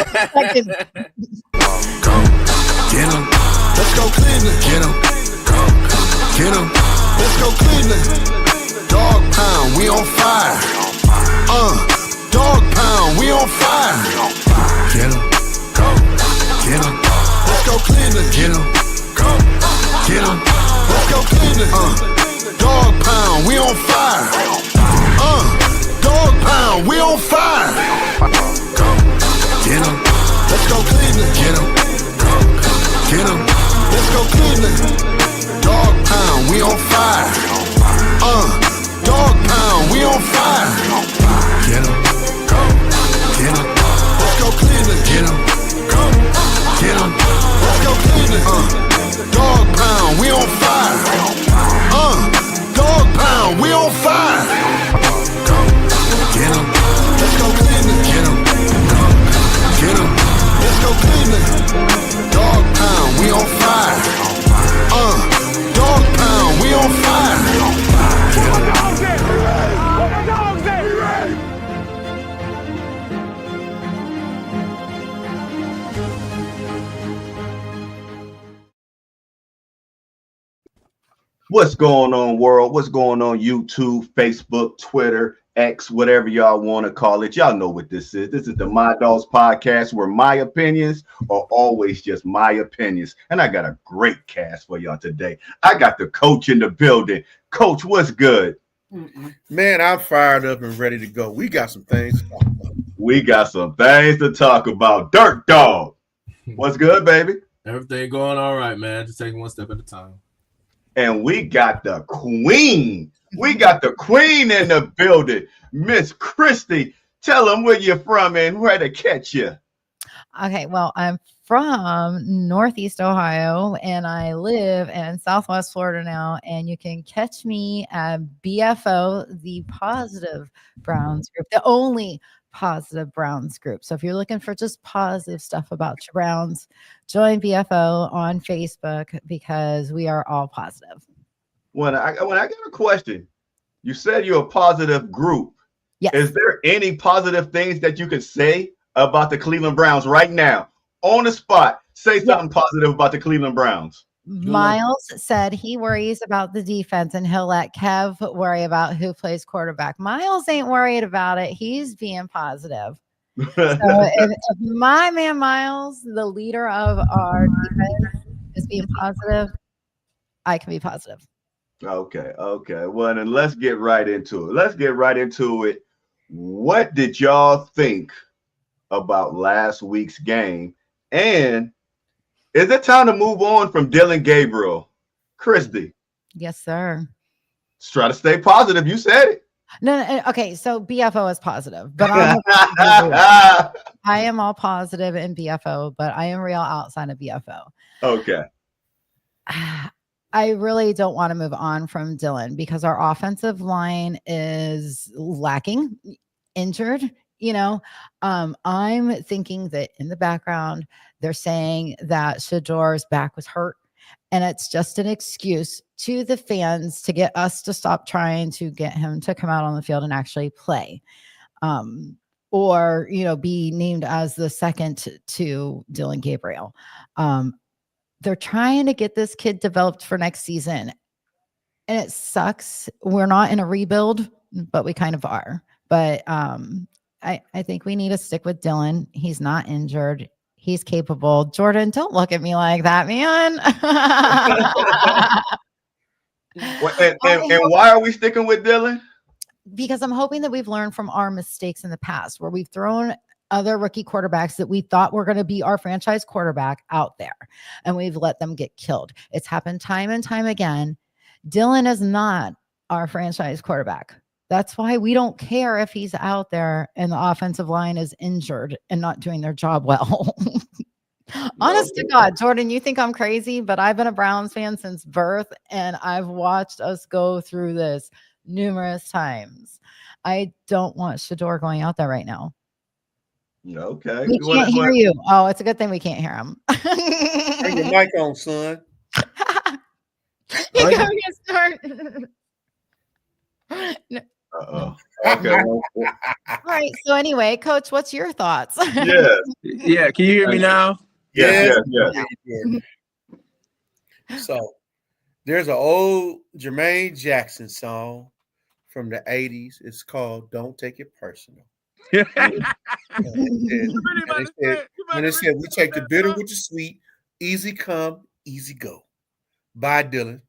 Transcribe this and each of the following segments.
Get him. Let's go Cleveland. Get him. Get him. Let's go Cleveland. Dog pound, we on fire. Dog pound, we on fire. Get him. Get him. Let's go Cleveland. Get him. Get him. Let's go Cleveland. Dog pound, we on fire. Dog pound, we on fire. Get him. Let's go Cleveland. Get him. Get him. Let's go Cleveland. Dog pound, we on fire. Dog pound, we on fire. Get him. Get him. Let's go Cleveland. Get him. Get him. Let's go Cleveland. Dog pound, we on fire. Dog pound, we on fire. Get him. Let's go Cleveland. Get him. Get him. Let's go Cleveland. Dog pound, we on fire. Dog pound, we on fire. Get him. What's going on, world? What's going on, YouTube, Facebook, Twitter, X, whatever y'all want to call it? Y'all know what this is. This is the My Dogs podcast, where my opinions are always just my opinions. And I got a great cast for y'all today. I got the coach in the building. Coach, what's good? Man, I'm fired up and ready to go. We got some things to talk about. We got some things to talk about. Dirt Dog, what's good, baby? Everything going all right, man. Just taking one step at a time. And we got the queen. We got the queen in the building. Miss Christy, tell them where you're from and where to catch you. Okay, well, I'm from Northeast Ohio, and I live in Southwest Florida now, and you can catch me at BFO, the Positive Browns group, the only Positive Browns group. So if you're looking for just positive stuff about your Browns, join BFO on Facebook, because we are all positive. When I got a question, you said you're a positive group. Yes. Is there any positive things that you could say about the Cleveland Browns right now? On the spot, say something positive about the Cleveland Browns. Miles said he worries about the defense, and he'll let Kev worry about who plays quarterback. Miles ain't worried about it. He's being positive. So if my man Miles, the leader of our defense, is being positive, I can be positive. Okay. Well, then let's get right into it. What did y'all think about last week's game? And is it time to move on from Dillon Gabriel? Christy. Yes, sir. Just try to stay positive. You said it. No, okay. So BFO is positive, but I am all positive in BFO, but I am real outside of BFO. Okay. I really don't want to move on from Dillon, because our offensive line is lacking, injured. I'm thinking that in the background, they're saying that Shador's back was hurt, and it's just an excuse to the fans to get us to stop trying to get him to come out on the field and actually play, or be named as the second to Dillon Gabriel. They're trying to get this kid developed for next season, and it sucks. We're not in a rebuild, but we kind of are. But I think we need to stick with Dillon. He's not injured. He's capable. Jordan, don't look at me like that, man. and why are we sticking with Dillon? Because I'm hoping that we've learned from our mistakes in the past, where we've thrown other rookie quarterbacks that we thought were going to be our franchise quarterback out there, and we've let them get killed. It's happened time and time again. Dillon is not our franchise quarterback. That's why we don't care if he's out there and the offensive line is injured and not doing their job well. Honest to God, Jordan, you think I'm crazy, but I've been a Browns fan since birth, and I've watched us go through this numerous times. I don't want Shador going out there right now. Okay. We can't hear you. Oh, it's a good thing we can't hear him. Turn your mic on, son. You're going to start. Uh-oh. Okay. All right. So anyway, Coach, what's your thoughts? Yes. Yeah, can you hear me now? Yes. So there's an old Jermaine Jackson song from the 80s. It's called Don't Take It Personal. And it said, we take the bitter with the sweet, easy come, easy go. Bye, Dillon.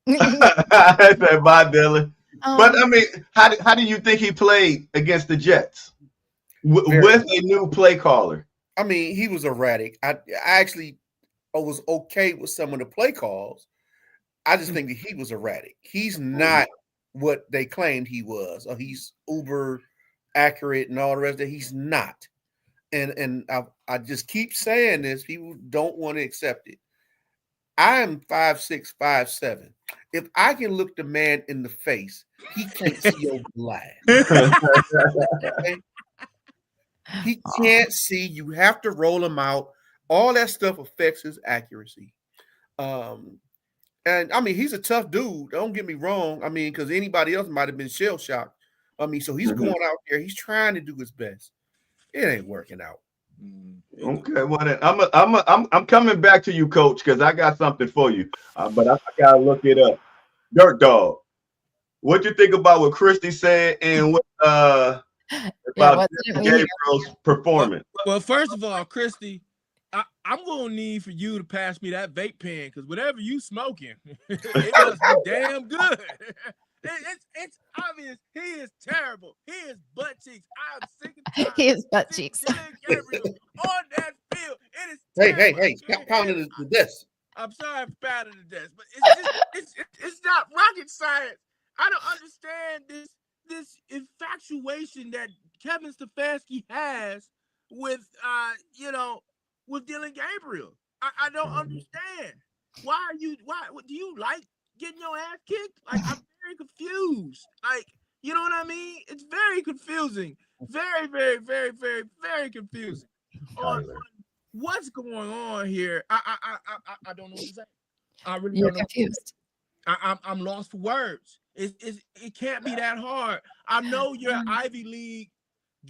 I said bye, Dillon. But I mean, how do you think he played against the Jets with a new play caller? I mean, he was erratic. I actually was okay with some of the play calls. I just think that he was erratic. He's not what they claimed he was. Or he's uber accurate and all the rest of it. He's not. And I just keep saying this. People don't want to accept it. I am 5'6", 5'7". If I can look the man in the face, he can't see over the line. Okay? He can't see. You have to roll him out. All that stuff affects his accuracy. And I mean, he's a tough dude. Don't get me wrong. I mean, because anybody else might have been shell shocked. I mean, so he's going out there. He's trying to do his best. It ain't working out. Okay, well then I'm coming back to you, Coach, because I got something for you. But I gotta look it up. Dirt Dog, what you think about what Christy said and what about Gabriel's performance? Well, first of all, Christy, I'm gonna need for you to pass me that vape pen because whatever you smoking, it must be damn good. It's obvious he is terrible. He is butt cheeks. I'm sick and tired. He is butt cheeks. Dillon Gabriel on that field. It is Hey! Stop pounding the desk. I'm sorry for pounding the desk, but it's not rocket science. I don't understand this infatuation that Kevin Stefanski has with with Dillon Gabriel. I don't understand. Why do you like getting your ass kicked? Like, I'm very confused. Like, you know what I mean? It's very confusing. Very, very, very, very, very confusing. On what's going on here? I don't know what to say. I really You're don't know. confused. I'm lost for words. It can't be that hard. I know you're an Ivy League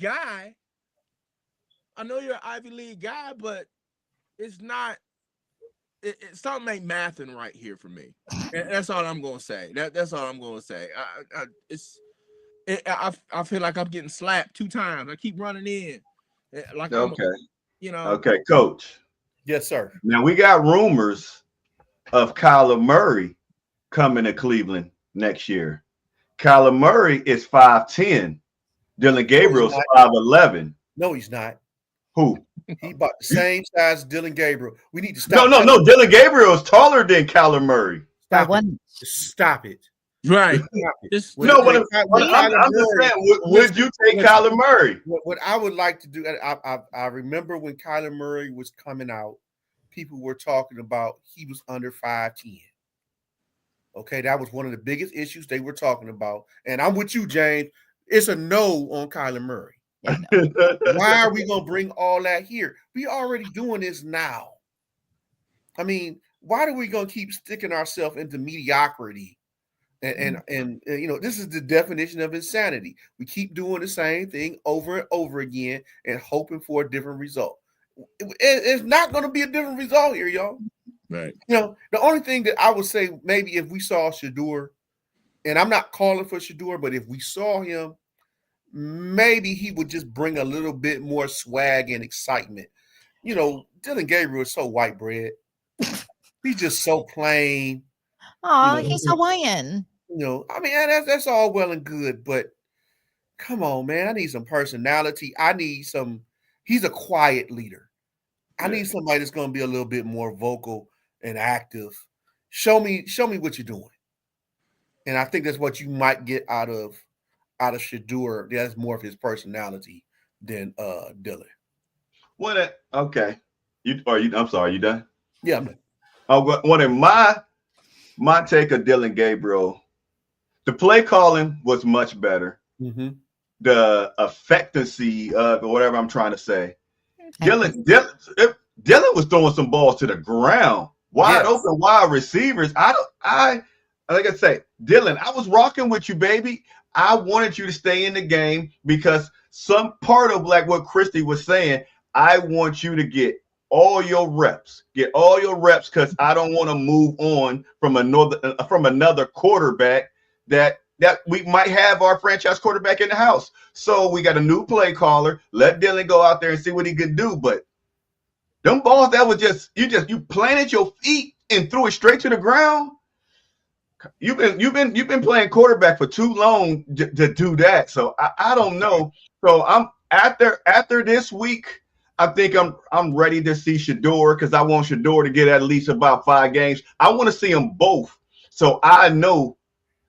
guy. But it's not. Something ain't mathing right here for me. And that's all I'm gonna say. That's all I'm gonna say. I feel like I'm getting slapped 2 times. I keep running in. Like Okay, Coach. Yes, sir. Now we got rumors of Kyler Murray coming to Cleveland next year. Kyler Murray is 5'10". Dillon Gabriel's 5'11". No, he's not. Who? He bought the same size as Dillon Gabriel. We need to stop. No. Dillon Gabriel is taller than Kyler Murray. Stop it. Right. I'm just saying, would you take Kyler Murray? What I would like to do, I remember when Kyler Murray was coming out, people were talking about he was under 5'10". Okay, that was one of the biggest issues they were talking about. And I'm with you, James. It's a no on Kyler Murray. Yeah, no. Why are we going to bring all that here? We already doing this now. I mean, why are we going to keep sticking ourselves into mediocrity? And this is the definition of insanity. We keep doing the same thing over and over again and hoping for a different result. It's not going to be a different result here, y'all. Right. The only thing that I would say, maybe if we saw Shedeur, and I'm not calling for Shedeur, but if we saw him, maybe he would just bring a little bit more swag and excitement. Dillon Gabriel is so white bread. He's just so plain. Oh, he's Hawaiian. I mean, that's all well and good, but come on, man. I need some personality. He's a quiet leader. I need somebody that's going to be a little bit more vocal and active. Show me what you're doing. And I think that's what you might get out of Shedeur. That's more of his personality than Dillon. What? Okay. I'm sorry. You done? Yeah, I'm done. One of my take of Dillon Gabriel, the play calling was much better. Mm-hmm. The effectiveness of whatever I'm trying to say. Dillon was throwing some balls to the ground, wide open, wide receivers. I like I say, Dillon, I was rocking with you, baby. I wanted you to stay in the game because some part of like what Christy was saying, I want you to get all your reps. Get all your reps because I don't want to move on from another quarterback that we might have our franchise quarterback in the house. So we got a new play caller. Let Dillon go out there and see what he can do. But them balls that was you planted your feet and threw it straight to the ground. You've been playing quarterback for too long to do that. So I don't know. So I'm after this week. I think I'm ready to see Shedeur because I want Shedeur to get at least about 5 games. I want to see them both. So I know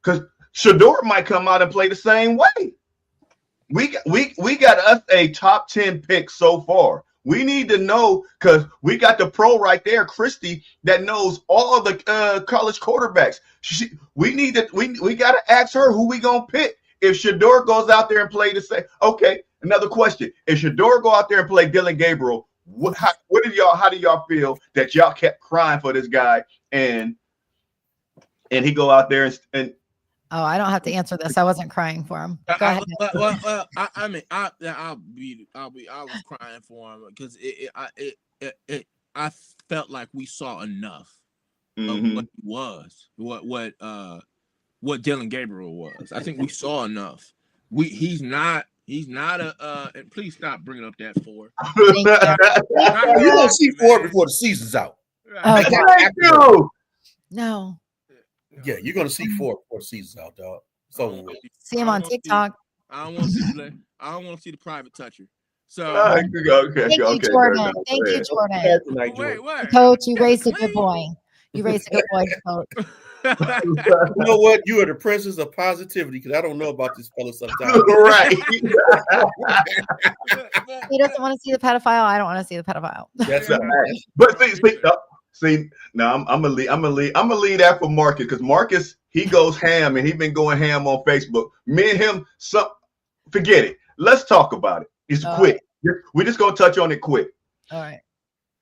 because Shedeur might come out and play the same way. We got us a top 10 pick so far. We need to know because we got the pro right there, Christy, that knows all of the college quarterbacks. We got to ask her who we gonna pick. If Shedeur goes out there and play the same, okay. Another question: if Shedeur go out there and play Dillon Gabriel, how do y'all feel that y'all kept crying for this guy and he go out there and Oh, I don't have to answer this. I wasn't crying for him. Go ahead. Well, I mean, I was crying for him because I felt like we saw enough of what he was, what Dillon Gabriel was. I think we saw enough. He's not a and please stop bringing up that 4. You're gonna see 4 before the season's out. Okay. Thank you. No. Yeah, you're gonna see 4 before the season's out, dog. So See him on TikTok. I don't want to see I don't want to see the private toucher. So Okay, Thank you, Jordan. Thank you, Jordan. wait. Coach, you raised a good boy. You raised a good boy, Coach. you know what? You are the princess of positivity because I don't know about this fella sometimes. Right. He doesn't want to see the pedophile. I don't want to see the pedophile. That's right. But see, now I'm gonna leave that for Marcus because Marcus he goes ham and he's been going ham on Facebook. Me and him, forget it. Let's talk about it. It's quick. We're just gonna touch on it quick. All right.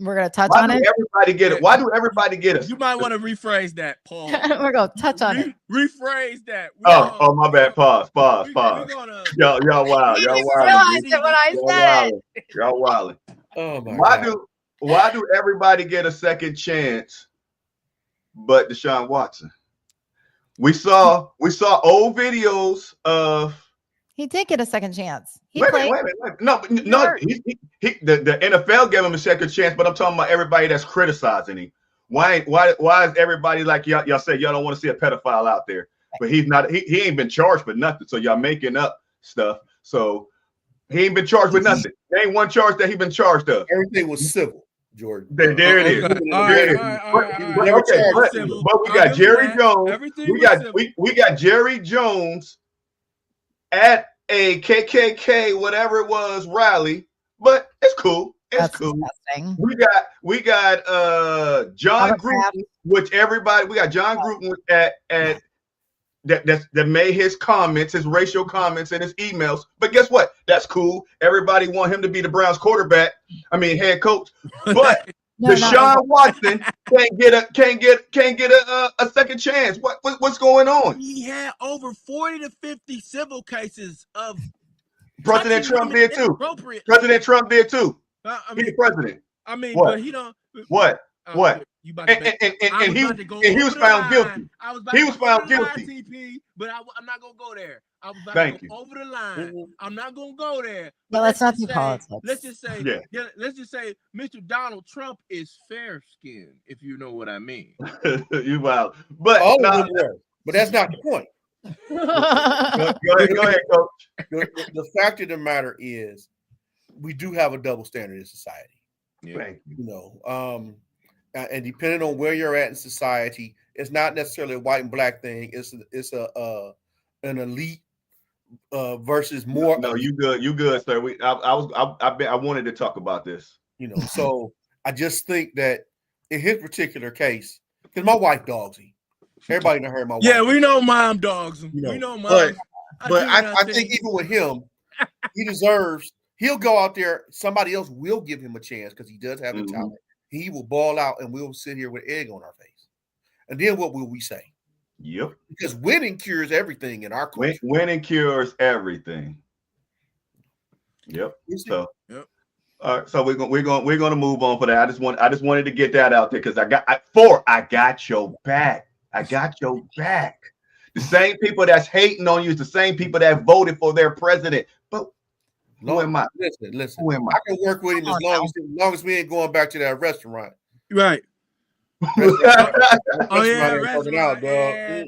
We're gonna touch on it. Everybody get it. Why do everybody get it? You might want to rephrase that, Paul. We're gonna touch on it. Rephrase that. Oh, my bad. Pause. Y'all wild. You realized it when I said it. Y'all wilding. Oh my God. Why do everybody get a second chance, but Deshaun Watson? We saw old videos of. He did get a second chance. Wait a minute. No. The NFL gave him a second chance, but I'm talking about everybody that's criticizing him. Why is everybody like y'all say y'all don't want to see a pedophile out there? But he's not. He ain't been charged with nothing. So y'all making up stuff. So he ain't been charged with nothing. There ain't one charge that he been charged of. Everything was civil, Jordan. There it is. But we got Jerry Jones. We got Jerry Jones at a KKK whatever it was rally, but it's cool. It's cool. Disgusting. We got John Gruden, which everybody we got John Gruden at that made his comments, his racial comments and his emails. But guess what? That's cool. Everybody want him to be the Browns head coach. But Deshaun Watson can't get a second chance. What's going on? He had over 40 to 50 civil cases of President Trump did too. President Trump did too. He's the president. I mean, what? But he don't. What? You and he was found guilty. He was found guilty. TP, but I'm not gonna go there. I was about Thank to you. go over the line. I'm not gonna go there. But let's not do politics. Let's just say Mr. Donald Trump is fair skinned, if you know what I mean. You wild. But but that's not the point. Go ahead, Coach. The fact of the matter is we do have a double standard in society. Yeah. You know, and depending on where you're at in society, it's not necessarily a white and black thing. It's an elite versus more. No, you good, sir. I wanted to talk about this. You know, so I just think that in his particular case, because my wife dogs him. Everybody done heard my wife. Yeah, we know mom dogs him. You know, we know mom. But I think even with him, he deserves. He'll go out there. Somebody else will give him a chance because he does have the talent. He will ball out, and we'll sit here with egg on our face. And then what will we say? Yep. Because winning cures everything in our culture. Winning cures everything. Yep. So, Yep. all right. So we're gonna move on for that. I just wanted to get that out there because I got your back. I got your back. The same people that's hating on you is the same people that voted for their president. But who am I? Listen. Who am I? I can work with him as long as we ain't going back to that restaurant. Right. Restaurant Yeah, ain't working out, restaurant. dog. Yeah.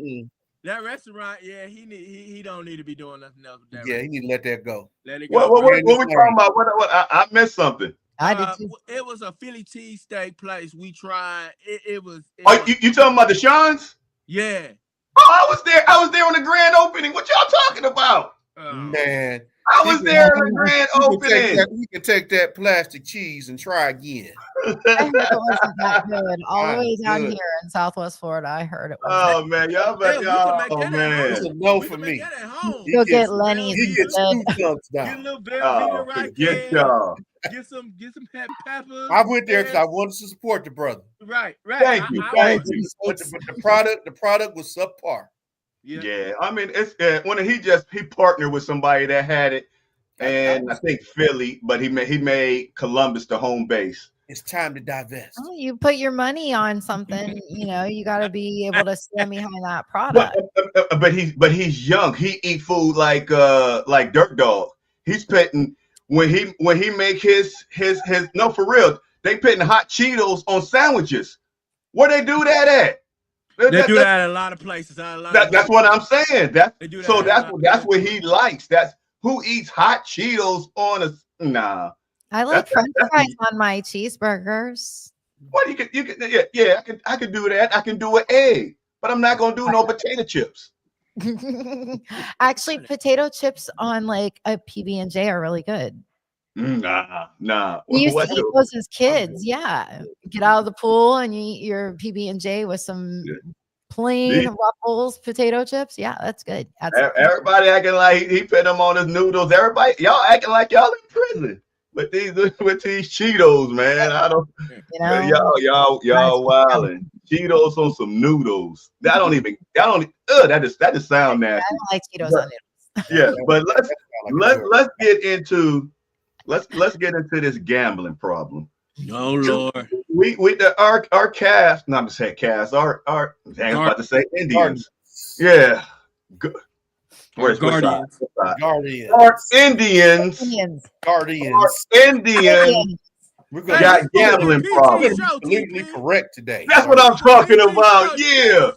That restaurant, yeah, he don't need to be doing nothing else with that. Yeah, he need to let that go. Let it go. What we talking about? What I missed something. I did too. It was a Philly cheesesteak place we tried. It was. You talking about the Sean's? Yeah. Oh, I was there on the grand opening. What y'all talking about? Man, I was there on the grand opening. We can take that plastic cheese and try again. I heard it wasn't that good. All the way down Good. here in Southwest Florida, I heard it was. Oh man, y'all bet y'all. Oh man, It's a no We for can me. make that at home. Go get Lenny's. He gets two thumbs Get a down. little Velveeta right forget there. y'all. Get some peppers. I went there because I wanted to support the brother. Right. Thank you. But the product was subpar. Yeah, I mean it's when he partnered with somebody that had it, and I think Philly, but he made Columbus the home base. It's time to divest. Oh, you put your money on something, you got to be able to stand behind that product. But he's young. He eat food like Dirt Dog. He's putting when he make his no for real. They putting hot Cheetos on sandwiches. Where they do that at? They do that at a lot of places. That's what I'm saying. That's what he likes. That's who eats hot Cheetos on a nah. I like French fries on my cheeseburgers. What you could I could do that. I can do an egg, but I'm not gonna do no potato chips. Actually, potato chips on like a PB&J are really good. Nah. We used to eat those as kids. Yeah, get out of the pool and you eat your PB&J with some plain Ruffles potato chips. Yeah, that's good. Everybody acting like he put them on his noodles. Everybody, y'all acting like y'all in prison with these Cheetos, man. I don't. Y'all wilding. Cheetos on some noodles. That just sound nasty. I don't like Cheetos on noodles. Yeah, but let's get into this gambling problem. Oh Lord. Our cast, not to say cast, our I was about to say Indians. Yeah. Where's Guardians? Our Indians. Guardians. Our Indians. We're gonna got gambling problems. Completely correct today. That's what I'm talking about. Yeah.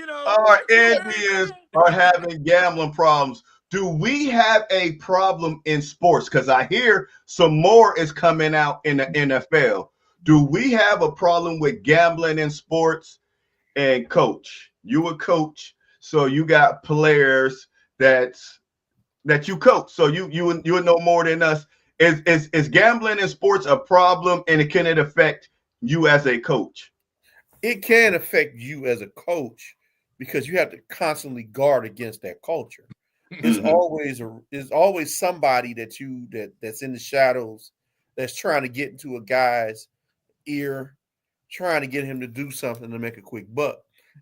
Our Indians are having gambling problems. Do we have a problem in sports? Because I hear some more is coming out in the NFL. Do we have a problem with gambling in sports? And coach, you a coach, so you got players that you coach. So you would know more than us. Is gambling in sports a problem, and can it affect you as a coach? It can affect you as a coach because you have to constantly guard against that culture. There's always somebody that's in the shadows that's trying to get into a guy's ear, trying to get him to do something to make a quick buck.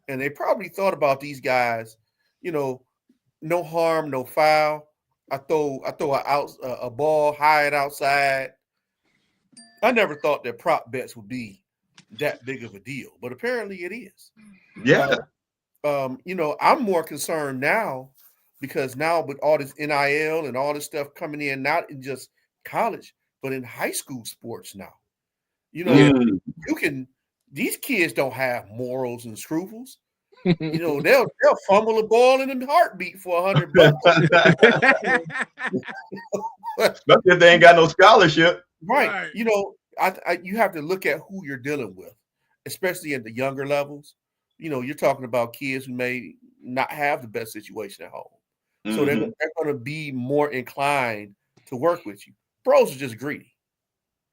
And they probably thought about these guys, no harm, no foul. I throw a ball high and outside. I never thought that prop bets would be that big of a deal, but apparently it is. Yeah. I'm more concerned now because now with all this NIL and all this stuff coming in, not in just college, but in high school sports now. These kids don't have morals and scruples. They'll fumble a ball in a heartbeat for $100. Especially if they ain't got no scholarship. Right. You have to look at who you're dealing with, especially at the younger levels. You're talking about kids who may not have the best situation at home. So they're going to be more inclined to work with you. Pros are just greedy.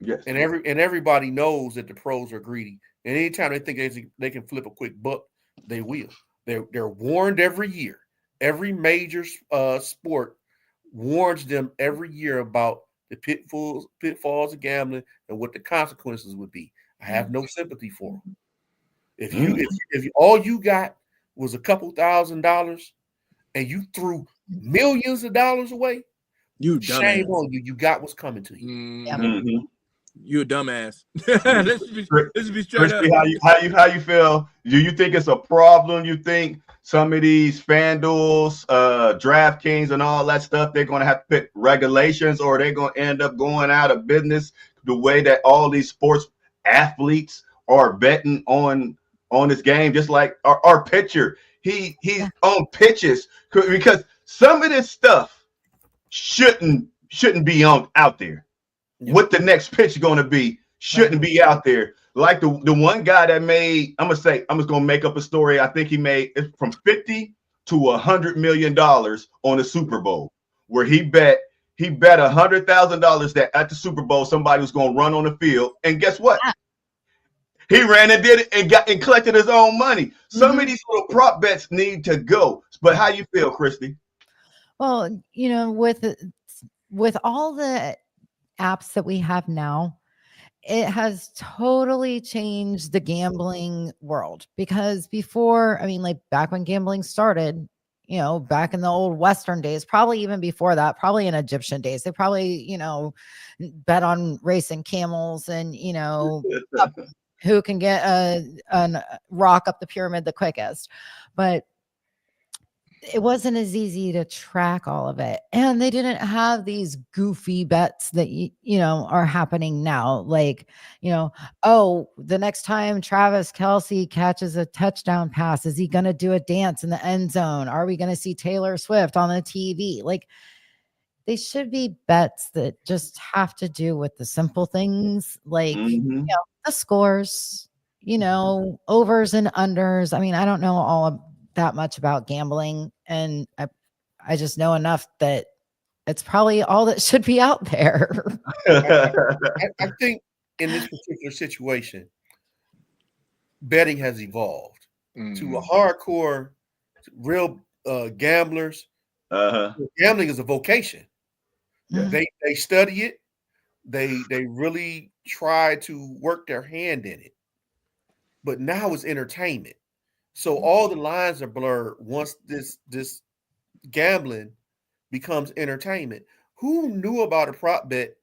Yes. And everybody knows that the pros are greedy. And anytime they think they can flip a quick buck, they will. They're warned every year. Every major sport warns them every year about the pitfalls of gambling and what the consequences would be. I have no sympathy for them. If all you got was a couple $1,000s and you threw millions of dollars away, You shame dumbass. on you. You got what's coming to you. Mhm. You a dumbass. Let's be straight up. Crispy, how you feel? Do you think it's a problem? You think some of these FanDuels, DraftKings, and all that stuff, they're going to have to put regulations, or they're going to end up going out of business the way that all these sports athletes are betting on this game? Just like our pitcher, he's on pitches because some of this stuff shouldn't be out there. What the next pitch going to be shouldn't be out there. Like the one guy that made, I'm just gonna make up a story. I think he made it from $50 to $100 million on the Super Bowl, where he bet $100,000 that at the Super Bowl somebody was gonna run on the field, and guess what? He ran and did it and collected his own money. Some of these little prop bets need to go. But how you feel, Christy? Well, with all the apps that we have now, it has totally changed the gambling world, because before, I mean, like back when gambling started, back in the old Western days, probably even before that, probably in Egyptian days, they probably, bet on racing camels and, who can get a rock up the pyramid the quickest. But it wasn't as easy to track all of it, and they didn't have these goofy bets that are happening now, like the next time Travis Kelce catches a touchdown pass, is he going to do a dance in the end zone? Are we going to see Taylor Swift on the TV? Like, they should be bets that just have to do with the simple things, like the scores, overs and unders. I mean, I don't know all that much about gambling, and I just know enough that it's probably all that should be out there. I think in this particular situation, betting has evolved to a hardcore, real gamblers. Gambling is a vocation. They study it. They really try to work their hand in it. But now it's entertainment. So all the lines are blurred once this gambling becomes entertainment. Who knew about a prop bet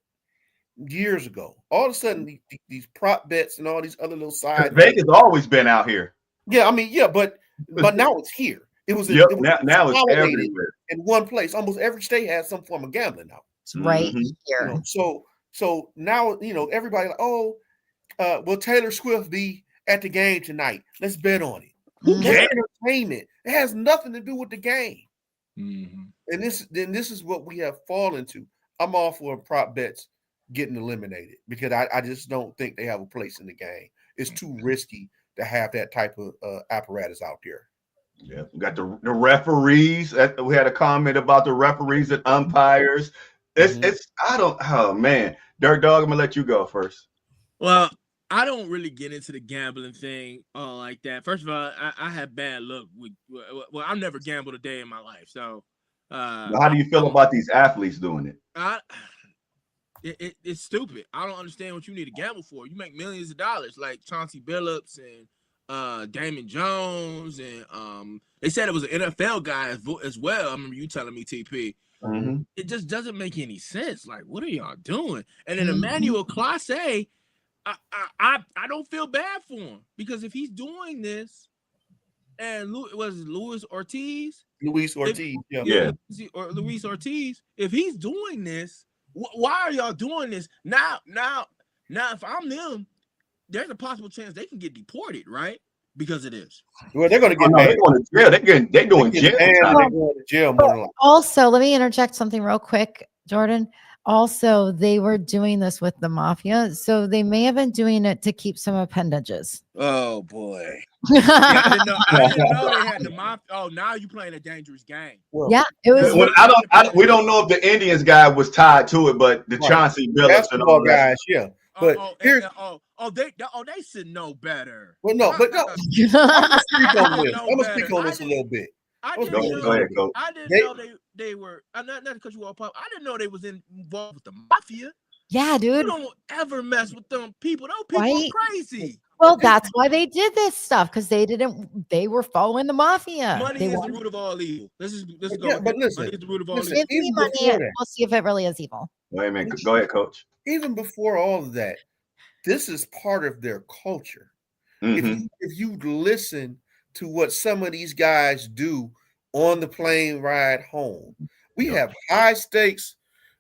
years ago? All of a sudden, these prop bets and all these other little side. Vegas always been out here. Yeah, I mean, yeah, but now it's here. It was now it's everywhere in one place. Almost every state has some form of gambling now. It's right here. So now everybody like, will Taylor Swift be at the game tonight? Let's bet on it. Who cares? Entertainment. It has nothing to do with the game. And this is what we have fallen to. I'm all for prop bets getting eliminated, because I just don't think they have a place in the game. It's too risky to have that type of apparatus out there. Yeah, we got the referees. We had a comment about the referees and umpires. Oh man, Dirk Dog, I'm gonna let you go first. Well, I don't really get into the gambling thing like that. First of all, I have bad luck. Well, I've never gambled a day in my life. So, how do you feel about these athletes doing it? It's stupid. I don't understand what you need to gamble for. You make millions of dollars, like Chauncey Billups and Damon Jones, and they said it was an NFL guy as well. I remember you telling me, TP. It just doesn't make any sense. Like, what are y'all doing? And then Emmanuel Clase, I don't feel bad for him, because if he's doing this, and Luis Ortiz, Luis Ortiz, if he's doing this, why are y'all doing this now? If I'm them, there's a possible chance they can get deported, right? Because of this. Well, they're going to get they're going to jail. They're going to jail. Also, let me interject something real quick, Jordan. Also, they were doing this with the mafia, so they may have been doing it to keep some appendages. Oh boy! Yeah, I didn't know they had the mafia. Oh, now you playing a dangerous game. Well, yeah, it was. We don't know if the Indians guy was tied to it, but the Chauncey Billups and all guys, yeah. But they should know better. Well, no. I'm gonna speak on this a little bit. I didn't know they were not because you all pop. I didn't know they was involved with the mafia. Yeah, dude. You don't ever mess with them people. Those people are crazy. Well, that's why they did this stuff, because they were following the mafia. Money They is the wanted- root of all evil. Let's go. Yeah, with but that. listen, Money is the root of all listen, evil. Give me even money, before and that. we'll see if it really is evil. Wait a minute. Go ahead, Coach. Even before all of that, this is part of their culture. Mm-hmm. If you listen to what some of these guys do on the plane ride home, we have high stakes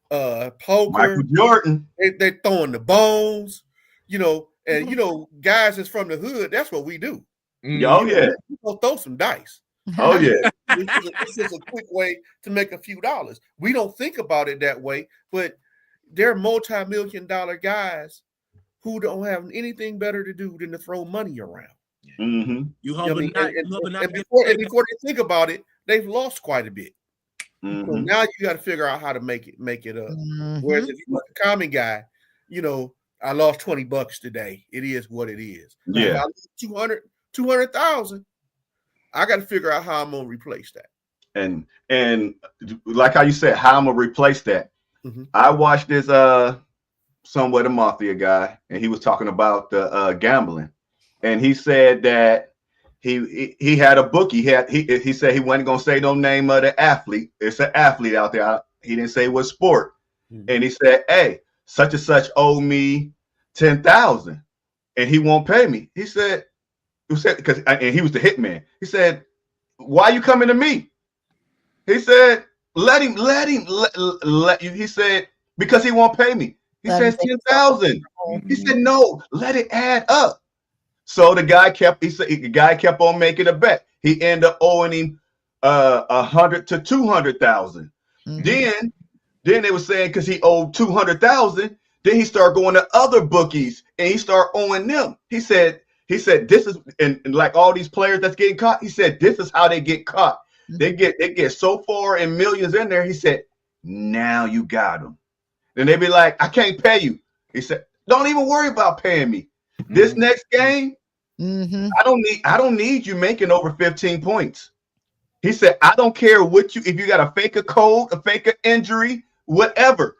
poker. Michael Jordan. They're throwing the bones, and guys that's from the hood, that's what we do. Oh, yeah. We're gonna throw some dice. Oh, yeah. This is a quick way to make a few dollars. We don't think about it that way, but they're multi-million-dollar guys who don't have anything better to do than to throw money around. Mm-hmm. You You know what I hoping mean? not. And You hoping not. before they think about it, they've lost quite a bit. So Mm-hmm. now you got to figure out how to make it up. Mhm. Whereas if you're a common guy, I lost $20 today. It is what it is. Now, if Yeah. I lose 200,000, I got to figure out how I'm gonna replace that. And like how you said, how I'm gonna replace that. Mhm. I watched this somewhat a mafia guy, and he was talking about the gambling, and he said that he had a bookie. He said he wasn't gonna say no name of the athlete. It's an athlete out there. He didn't say what sport, and he said, "Hey, such and such owe me 10,000, and he won't pay me." He said because and he was the hitman. He said, "Why are you coming to me?" He said, let him. He said, because he won't pay me. He Let him says take 10,000. He said, no, let it add up. So the guy kept on making a bet. He ended up owing him 100 to 200,000. Mhm. Then they were saying because he owed 200,000, then he started going to other bookies and he started owing them. He said this is and like all these players that's getting caught. He said this is how they get caught. They get so far in millions in there. He said, now you got them. Then they be like, I can't pay you. He said, don't even worry about paying me. This next game, Mhm. I don't need you making over 15 points. He said, I don't care if you got to fake a cold, a fake an injury, whatever.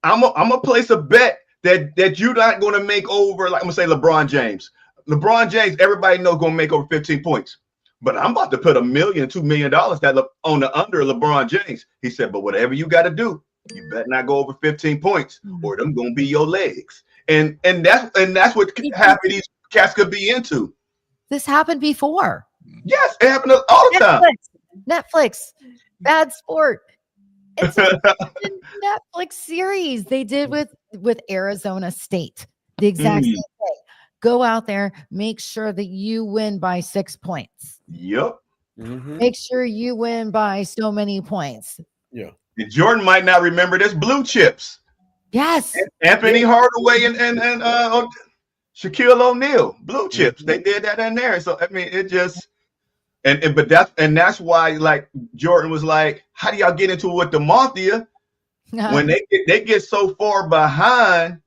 I'm gonna place a bet that you're not going to make over, like I'm gonna say LeBron James. LeBron James, everybody knows going to make over 15 points. But I'm about to put $1 million, $2 million that on the under LeBron James. He said, but whatever you got to do, you better not go over 15 points, or them gonna be your legs. And that's what half of these cats could be into. This happened before. Yes, it happened all the time. Netflix, Bad Sport. It's a Netflix series they did with Arizona State. The exact same thing. Go out there, make sure that you win by 6 points. Yep. Make sure you win by so many points. Yeah. And Jordan might not remember this. Blue Chips. Yes. Anthony Hardaway and Shaquille O'Neal. Blue Chips. They did that in there. So I mean, it just but that's why like Jordan was like, how do y'all get into it with the mafia when they get so far behind?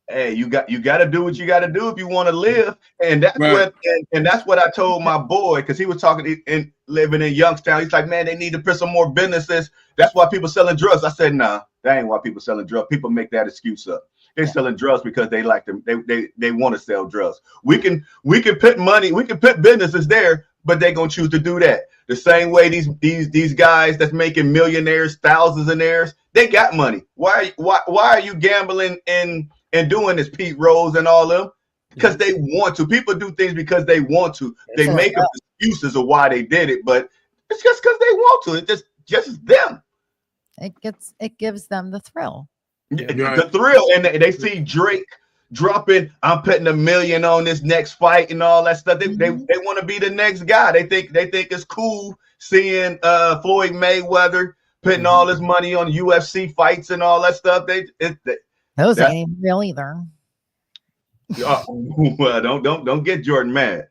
Hey, you got to do what you got to do if you want to live, and that's what I told my boy because he was talking and living in Youngstown. He's like, man, they need to put some more businesses. That's why people selling drugs. I said, nah, that ain't why people selling drugs. People make that excuse up. They're selling drugs because they like them. They want to sell drugs. We can put money. We can put businesses there, but they're gonna choose to do that the same way these guys that's making millionaires, thousands, they got money. Why are you gambling and doing this, Pete Rose and all them? Because they want to. People do things because they want to. They make up excuses of why they did it, but it's just because they want to. It's just them. It gives them the thrill. The thrill, and they see Drake dropping. I'm putting $1 million on this next fight and all that stuff. They want to be the next guy. They think it's cool seeing Floyd Mayweather putting all his money on UFC fights and all that stuff. Those ain't even real either. Well, don't get Jordan mad.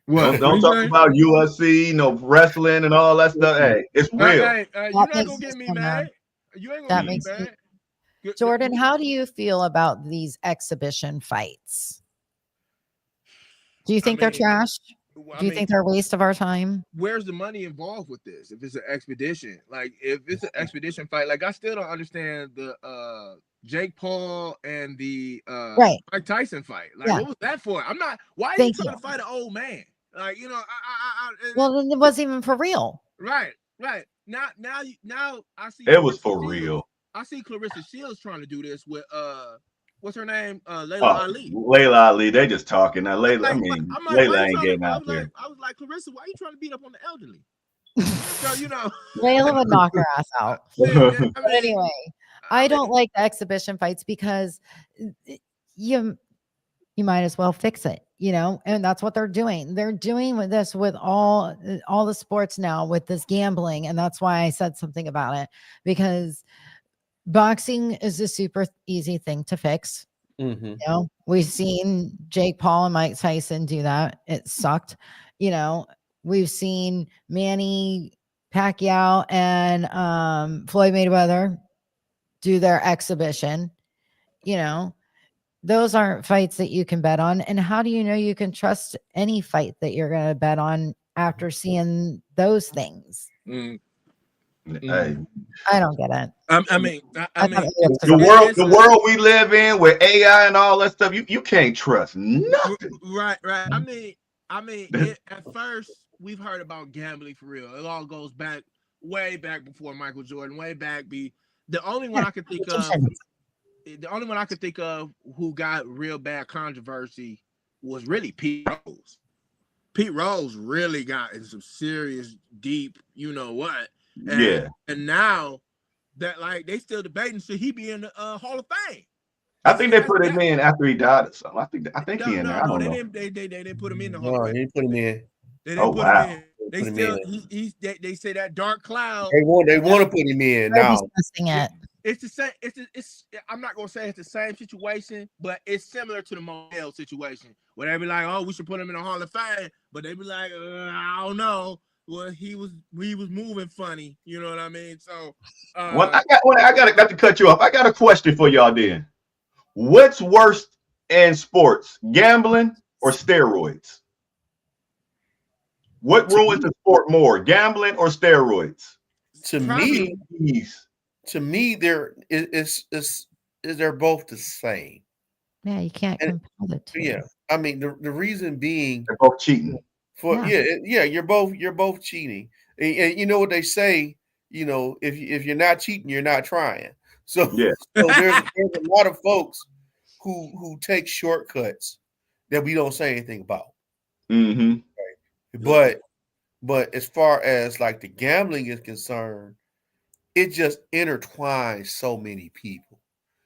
What? Don't talk about UFC, wrestling and all that stuff. Hey, it's real. You're not gonna get me mad. You ain't gonna get me mad. Jordan, how do you feel about these exhibition fights? Do you think they're trash? Do you think they're a waste of our time? Where's the money involved with this? If it's an expedition, like if it's an expedition fight, like I still don't understand the Jake Paul and the Right. Mike Tyson fight. Like, Yeah. what was that for? I'm not. Why are you Thank trying you. to fight an old man? Like, you know, Well, then it wasn't even for real. right. Now I see. It was Clarissa for Shields. real. I see Clarissa Shields trying to do this with what's her name? Layla Oh, Ali. Layla Ali, they just talking now. Layla, Like, I mean, I'm like, why Layla you ain't trying getting to, out there. I was like, Clarissa, why are you trying to beat up on the elderly? So, you know, Layla would knock her ass out. I But anyway, I don't like the exhibition fights because you might as well fix it, you know, and that's what they're doing. They're doing with this with all the sports now with this gambling, and that's why I said something about it, because boxing is a super easy thing to fix. You know, we've seen Jake Paul and Mike Tyson do that. It sucked. You know, we've seen Manny Pacquiao and Floyd Mayweather do their exhibition. You know, those aren't fights that you can bet on. And how do you know you can trust any fight that you're going to bet on after seeing those things? Hey, I don't get it. I mean, the world we live in with AI and all that stuff, you can't trust nothing. Right. I mean, at first we've heard about gambling for real. It all goes back way back before Michael Jordan, way back. The only one I could think of who got real bad controversy was really Pete Rose. Pete Rose really got in some serious, deep, you know what? And now that, like, they still debating should he be in the Hall of Fame. I think they put him in after he died or something. I think he in there. I don't know. They didn't put him in the Hall of Fame. They didn't put him in. They didn't put him in. They Put him still in. they say that dark cloud. They want to put him in now. It's the same. It's I'm not gonna say it's the same situation, but it's similar to the Modell situation where they be like, "Oh, we should put him in the Hall of Fame," but they be like, "I don't know." Well, he was moving funny, you know what I mean? So, I got to cut you off. I got a question for y'all. Then, what's worse in sports, gambling or steroids? What ruins the sport more, gambling or steroids? To me, they're both the same. Yeah, you can't compare the two. Yeah, I mean the reason being they're both cheating. You're both cheating, and you know what they say. You know, if you're not cheating, you're not trying. So there's a lot of folks who take shortcuts that we don't say anything about. Mm-hmm. Right? But as far as like the gambling is concerned, it just intertwines so many people.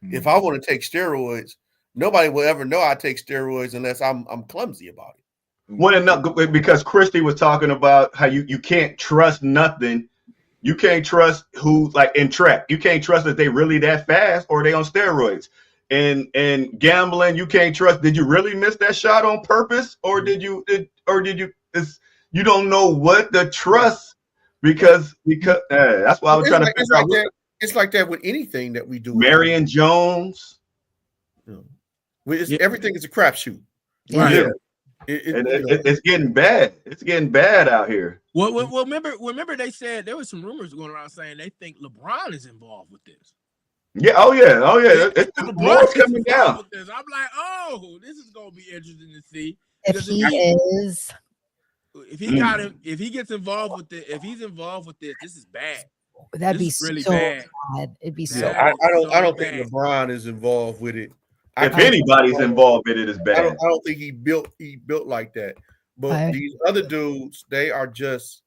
Mm-hmm. If I want to take steroids, nobody will ever know I take steroids unless I'm clumsy about it. Well, because Christy was talking about how you can't trust nothing. You can't trust who, like in track, you can't trust that they really that fast or they on steroids. And gambling, you can't trust. Did you really miss that shot on purpose, or did you? You don't know what to trust because that's why I was trying to figure out. It's like that with anything that we do. Marion Jones. Everything is a crapshoot. Right. Yeah. It's getting bad. It's getting bad out here. Well, remember they said there was some rumors going around saying they think LeBron is involved with this. Yeah. Oh yeah. It's coming down. With this. I'm like, oh, this is gonna be interesting to see. If he gets involved with it, if he's involved with this is bad. That'd be really so bad. It'd be so. so. I don't think LeBron is involved with it. If anybody's involved in it, it's bad. I don't think he built like that. But these other dudes, they are just,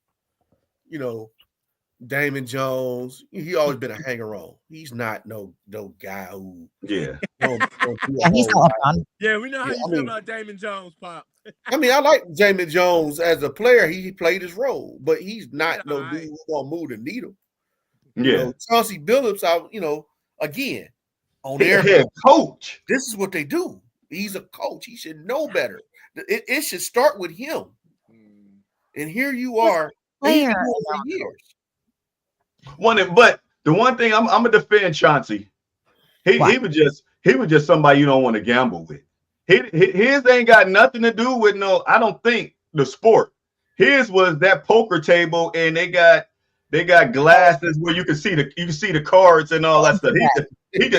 Damon Jones. He always been a hanger-on. He's not no guy who. Yeah. He's not LeBron. Yeah, we know how you feel about Damon Jones, Pop. I mean, I like Damon Jones as a player. He played his role, but he's not dude who's gonna move the needle. Yeah. Chauncey Billups, again. On their head coach. This is what they do. He's a coach. He should know better. It should start with him. And here you are. Player. Years. But the one thing I'm gonna defend Chauncey. He was just somebody you don't want to gamble with. His ain't got nothing to do with I don't think the sport. His was that poker table, and they got They got glasses where you can see the cards and all that stuff. He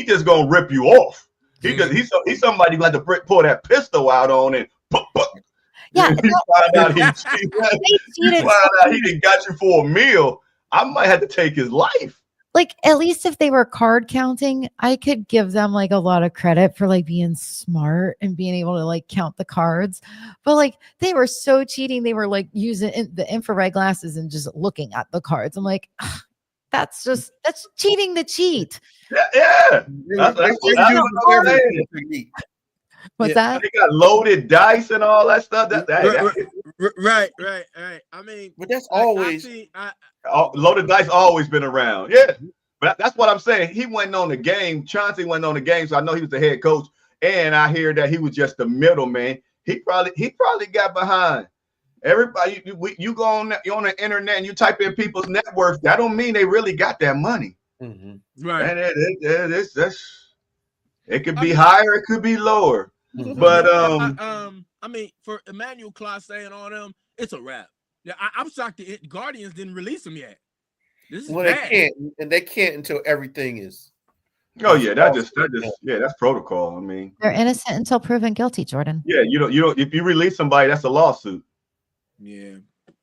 just gonna rip you off. He's somebody who had to pull that pistol out on and Yeah, you find out he didn't got you for a meal. I might have to take his life. Like, at least if they were card counting, I could give them like a lot of credit for like being smart and being able to like count the cards. But like, they were so cheating. They were like using the infrared glasses and just looking at the cards. I'm like, that's cheating to cheat. Yeah. What's that? They got loaded dice and all that stuff. Right. I mean, but that's always loaded dice always been around. Yeah, but that's what I'm saying. He went on the game. Chauncey went on the game, so I know he was the head coach. And I hear that he was just the middleman. He probably got behind everybody. You go on the internet and you type in people's net worth. That don't mean they really got that money. Mm-hmm. right. And it could be higher, it could be lower. Mm-hmm. But I mean, for Emmanuel Clase and all them, it's a wrap. Yeah, I'm shocked the Guardians didn't release him yet. This is bad. They can't until everything is. Oh yeah, that's protocol. I mean, They're innocent until proven guilty, Jordan. yeah, you don't. If you release somebody, that's a lawsuit. Yeah.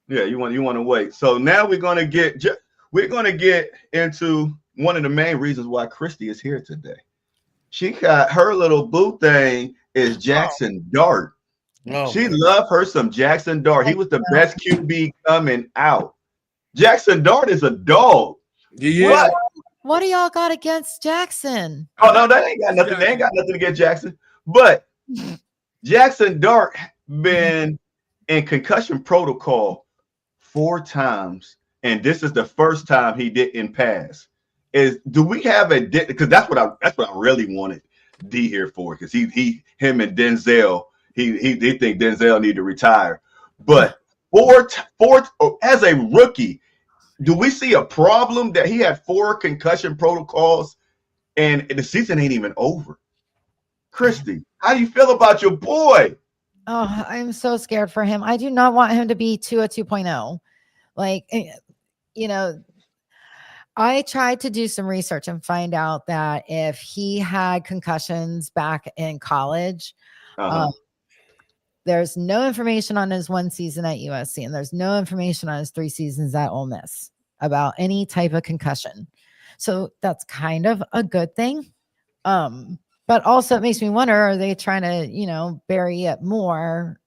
You want to wait. So now we're gonna get into one of the main reasons why Christy is here today. She got her little boo thing is Jackson Dart. Oh, she loved her some Jackson Dart. He was the best QB coming out. Jackson Dart is a dog. Yeah. What do y'all got against Jackson? Oh no, that ain't got nothing. They ain't got nothing against Jackson. But Jackson Dart been in concussion protocol 4 times, and this is the first time he didn't pass. Do we have because that's what I really wanted D here for, because him and Denzel, they think Denzel need to retire. But as a rookie, do we see a problem that he had 4 concussion protocols and the season ain't even over? Christy, how do you feel about your boy? Oh, I'm so scared for him. I do not want him to be Tua 2.0. Like, I tried to do some research and find out that if he had concussions back in college, there's no information on his 1 season at USC, and there's no information on his 3 seasons at Ole Miss about any type of concussion. So that's kind of a good thing. But also it makes me wonder, are they trying to, bury it more,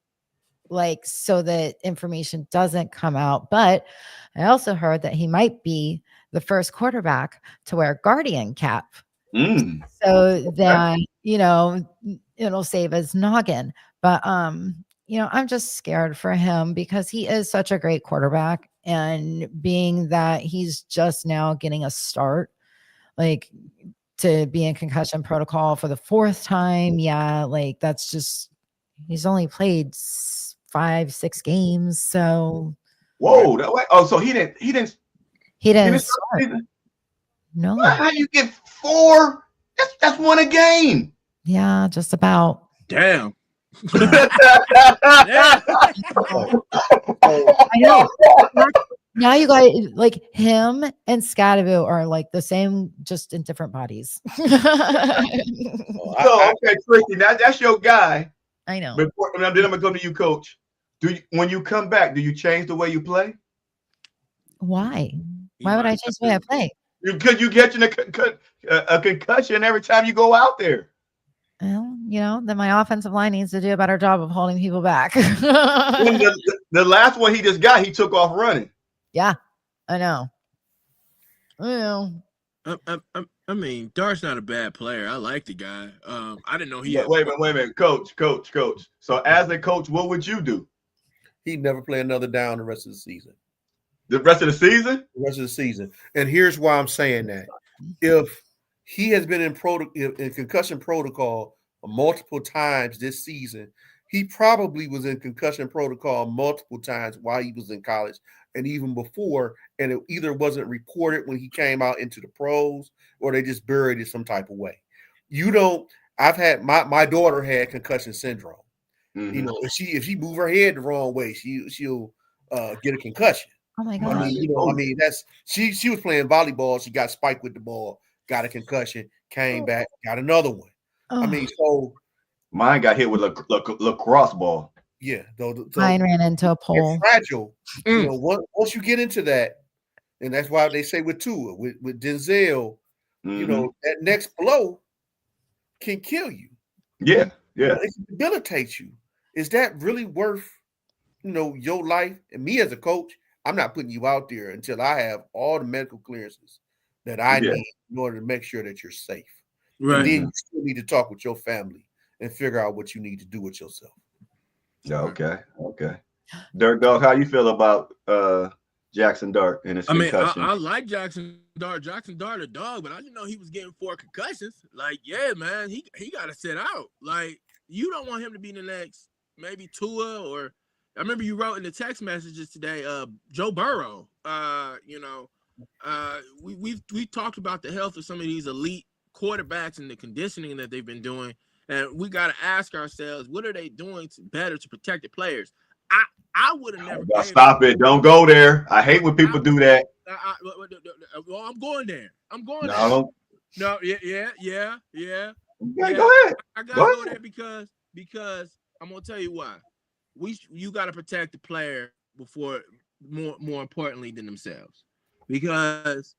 like, so that information doesn't come out? But I also heard that he might be the first quarterback to wear Guardian cap. So that, it'll save his noggin. But, I'm just scared for him because he is such a great quarterback. And being that he's just now getting a start, like, to be in concussion protocol for the 4th time. Yeah. Like, that's just, he's only played 5-6 games. So. Whoa. So he didn't start. No. How you get 4? That's 1 a game. Yeah, just about. Damn. I know. Now you guys, like, him and Scadaboo are like the same, just in different bodies. Okay, Christy, that's your guy. I know. Then I'm gonna come to you, Coach. When you come back, do you change the way you play? Why? Why would I change the way I play? Because you get a concussion every time you go out there. Well, then my offensive line needs to do a better job of holding people back. the last one he just got, he took off running. Yeah, I know. I mean, Dart's not a bad player. I like the guy. I didn't know he. Wait a minute, Coach. So as a coach, what would you do? He'd never play another down the rest of the season. The rest of the season? The rest of the season. And here's why I'm saying that. If he has been in concussion protocol multiple times this season, he probably was in concussion protocol multiple times while he was in college and even before, and it either wasn't reported when he came out into the pros or they just buried it some type of way. I've had my daughter had concussion syndrome. Mm-hmm. If she move her head the wrong way, she'll get a concussion. Oh my I gosh. mean, I mean, that's she was playing volleyball. She got spiked with the ball, got a concussion, came back, got another one. I Oh, mean, so mine got hit with a lacrosse ball. yeah, so mine ran into a it's pole. fragile. You know, once you get into that, and that's why they say with Tua, with Denzel, you know, that next blow can kill you. Yeah, You know, yeah. it can debilitate you. Is that really worth, you know, your life? And me as a coach, I'm not putting you out there until I have all the medical clearances that I Yeah. need in order to make sure that you're safe. And Right. then you still need to talk with your family and figure out what you need to do with yourself. Yeah, okay. Dirk Dog, how you feel about Jackson Dart and his I mean, concussion? I like Jackson Dart. Jackson Dart, a dog, but I didn't know he was getting 4 concussions. Like, yeah, man, he got to sit out. Like, you don't want him to be the next, maybe Tua, or I remember you wrote in the text messages today, Joe Burrow. You know, we talked about the health of some of these elite quarterbacks and the conditioning that they've been doing, and we got to ask ourselves, what are they doing better to protect the players? I would have never. Stop it! Don't go there. I hate when people do that. Well, I'm going there. I'm going there. No, No, yeah. okay, go ahead. I gotta go there because I'm gonna tell you why. You got to protect the player before more importantly than themselves, because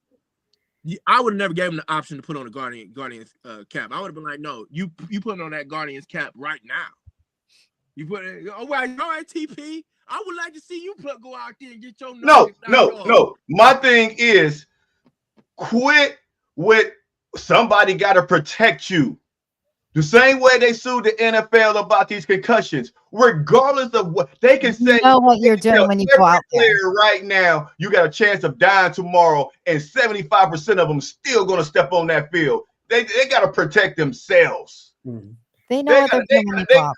I would have never gave him the option to put on a Guardians cap. I would have been like, no, you put on that Guardians cap right now. You put it. All right, TP. I would like to see you go out there and get your no. My thing is, quit with somebody got to protect you. The same way they sued the NFL about these concussions, regardless of what they can say. You know what you're doing when you go out there. Right now, you got a chance of dying tomorrow, and 75% of them still going to step on that field. They got to protect themselves. Mm-hmm. They know what they're doing when you go out.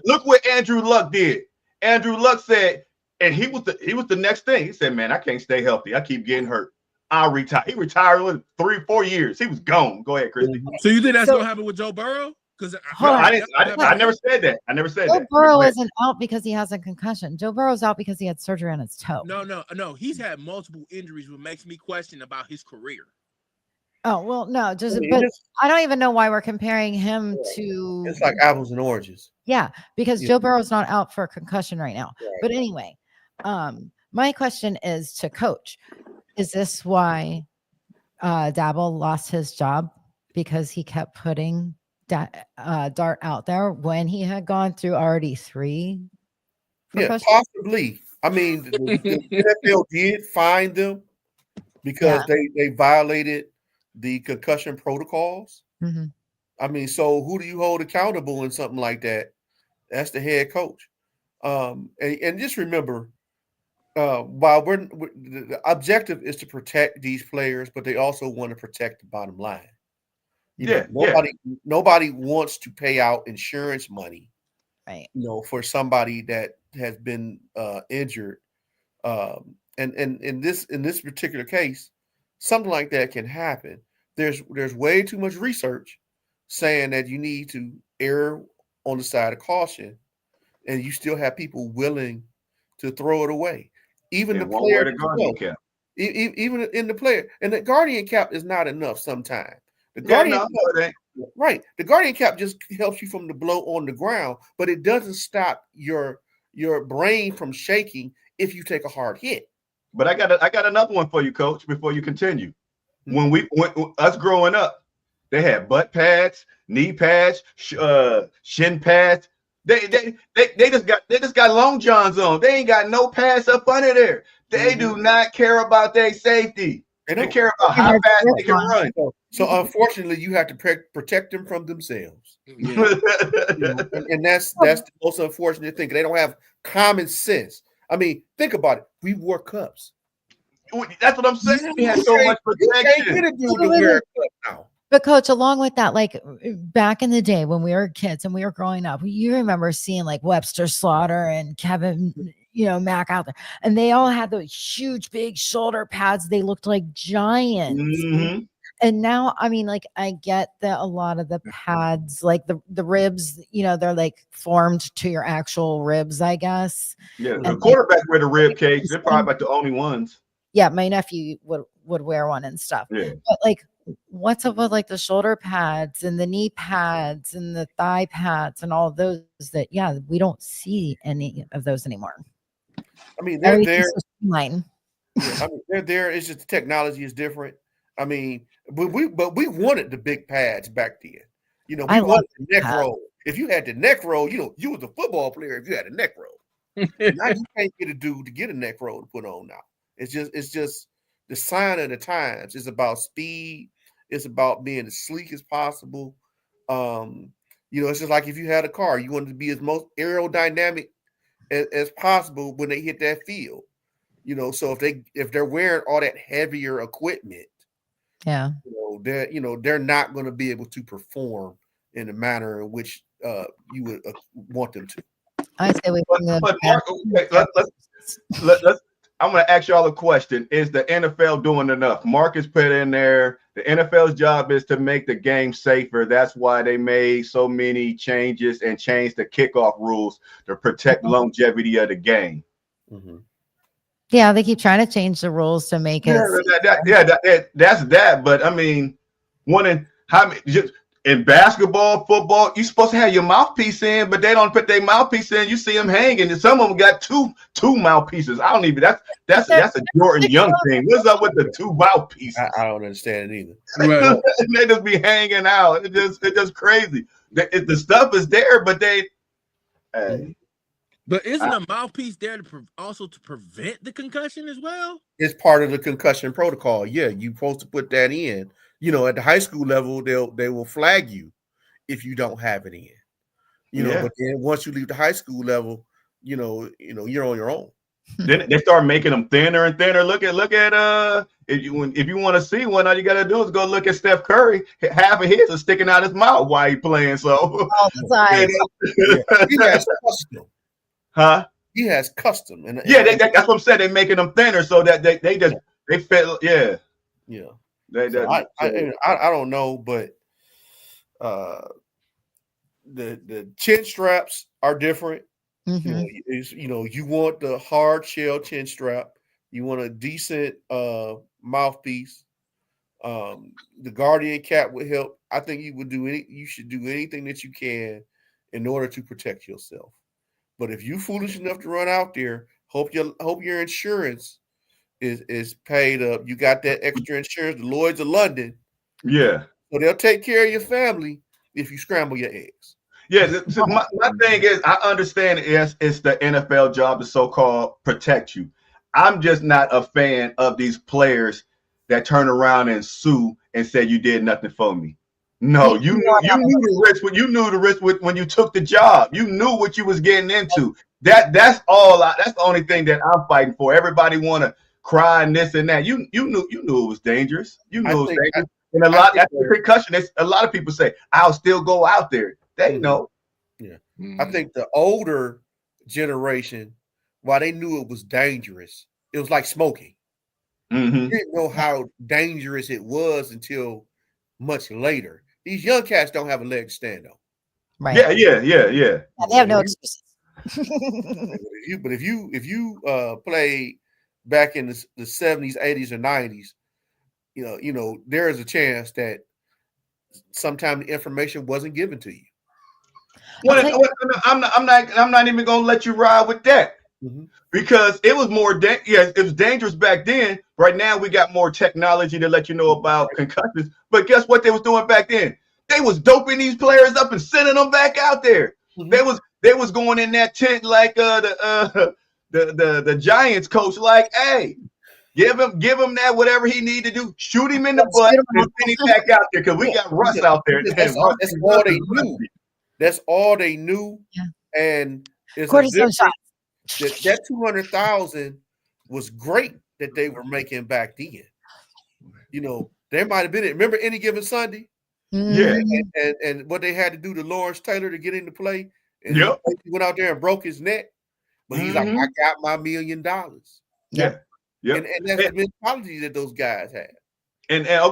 Look what Andrew Luck did. Andrew Luck said, and he was the next thing. He said, "Man, I can't stay healthy. I keep getting hurt. I'll retire." He retired in 3-4 years. He was gone. Go ahead, Christy. So you think that's gonna happen with Joe Burrow? Because I never said that. I never said that. Joe Burrow isn't out because he has a concussion. Joe Burrow's out because he had surgery on his toe. No. He's had multiple injuries, which makes me question about his career. Oh, well, no, but I don't even know why we're comparing him to. It's like apples and oranges. Yeah, because Joe Burrow's not out for a concussion right now. Right. But anyway, my question is to Coach. Is this why Dabble lost his job? Because he kept putting Dart out there when he had gone through already 3? Yeah, possibly. I mean, the NFL did fine them because they violated the concussion protocols. Mm-hmm. I mean, so who do you hold accountable in something like that? That's the head coach. And just remember, while the objective is to protect these players, but they also want to protect the bottom line. Nobody wants to pay out insurance money, right? You know, for somebody that has been injured. And in this particular case, something like that can happen. There's way too much research saying that you need to err on the side of caution, and you still have people willing to throw it away. Even the player, even in the player, and the Guardian cap is not enough sometimes. The Guardian cap just helps you from the blow on the ground, but it doesn't stop your brain from shaking if you take a hard hit. But I got another one for you, Coach, before you continue. When us growing up, they had butt pads, knee pads, shin pads. They just got long johns on. They ain't got no pads up under there. They do not care about their safety. They care about how fast they can run. So unfortunately, you have to protect them from themselves. Yeah. And that's the most unfortunate thing. They don't have common sense. I mean, think about it. We wore cups. That's what I'm saying. We had so much protection. But Coach, along with that, like back in the day when we were kids and we were growing up, you remember seeing like Webster Slaughter and Kevin, Mack out there, and they all had those huge, big shoulder pads. They looked like giants. Mm-hmm. And now, I mean, like, I get that a lot of the pads, like the ribs, they're like formed to your actual ribs, I guess. Yeah, the And quarterback wear the rib cage. They're probably like the only ones. yeah, my nephew would wear one and stuff. Yeah. But like, what's up with like the shoulder pads and the knee pads and the thigh pads and all of those that, yeah, we don't see any of those anymore. I mean, they're there. So streamlined. Yeah, I mean, they're there. It's just the technology is different. I mean, but we wanted the big pads back then. We wanted the neck roll. If you had the neck roll, you was a football player if you had a neck roll. Now you can't get a dude to get a neck roll to put on now. It's just the sign of the times. It's about speed. It's about being as sleek as possible. It's just like if you had a car, you wanted to be as most aerodynamic as possible when they hit that field. So if they're wearing all that heavier equipment, yeah, they're not going to be able to perform in the manner in which you would want them to. I say we. But Mark, let's. I'm going to ask y'all a question. Is the NFL doing enough? Marcus put in there, the NFL's job is to make the game safer. That's why they made so many changes and changed the kickoff rules to protect longevity of the game. Mm-hmm. Yeah, they keep trying to change the rules to make it. That's that. But I mean, in basketball, football, you're supposed to have your mouthpiece in, but they don't put their mouthpiece in. You see them hanging, and some of them got two mouthpieces. I don't even. That's a Jordan Young thing. What's up with the two mouthpieces? I don't understand it either. Right. They just be hanging out. It's just crazy. The stuff is there, but they. Hey. But isn't a mouthpiece there also to prevent the concussion as well? It's part of the concussion protocol. Yeah, you're supposed to put that in. At the high school level, they will flag you if you don't have it in. But then once you leave the high school level, you're on your own. Then they start making them thinner and thinner. Look at if you want to see one, all you gotta do is go look at Steph Curry. Half of his is sticking out his mouth while he's playing. So He has custom. Huh? He has custom. And that's what I'm saying. They're making them thinner so that they fit. Yeah. Yeah. I don't know, but the chin straps are different. Mm-hmm. You want the hard shell chin strap. You want a decent mouthpiece. The Guardian cap would help. I think you should do anything that you can in order to protect yourself. But if you're foolish enough to run out there, hope your insurance is paid up. You got that extra insurance, the Lloyd's of London. Yeah. So they'll take care of your family if you scramble your eggs. Yeah. So my thing is, I understand it's the NFL job to so-called protect you. I'm just not a fan of these players that turn around and sue and say you did nothing for me. No, you knew the risk when you took the job. You knew what you was getting into. That's the only thing that I'm fighting for. Everybody want to cry and this and that. You knew it was dangerous. You knew it was dangerous. And after concussion, a lot of people say, I'll still go out there. They know. Yeah. I think the older generation, while they knew it was dangerous, it was like smoking. Mm-hmm. You didn't know how dangerous it was until much later. These young cats don't have a leg to stand on. Right. Yeah. They have no excuses. But if you played back in the 70s, 80s, or 90s, there is a chance that sometimes the information wasn't given to you. I'm not even gonna let you ride with that. Mm-hmm. Because it was it was dangerous back then. Right now we got more technology to let you know about concussions. But guess what they was doing back then? They was doping these players up and sending them back out there. Mm-hmm. They was going in that tent like the Giants coach, like, hey, give him that whatever he need to do, shoot him in the butt and send him back out there because we got Russ out there. That's all they knew. That's all they knew. Yeah. And it's that 200,000 was great that they were making back then. There might have been it. Remember Any Given Sunday? Yeah. And what they had to do to Lawrence Taylor to get into play. And yep. He went out there and broke his neck. But he's like, I got my $1 million. Yeah. Yep. And that's the mentality that those guys had. And as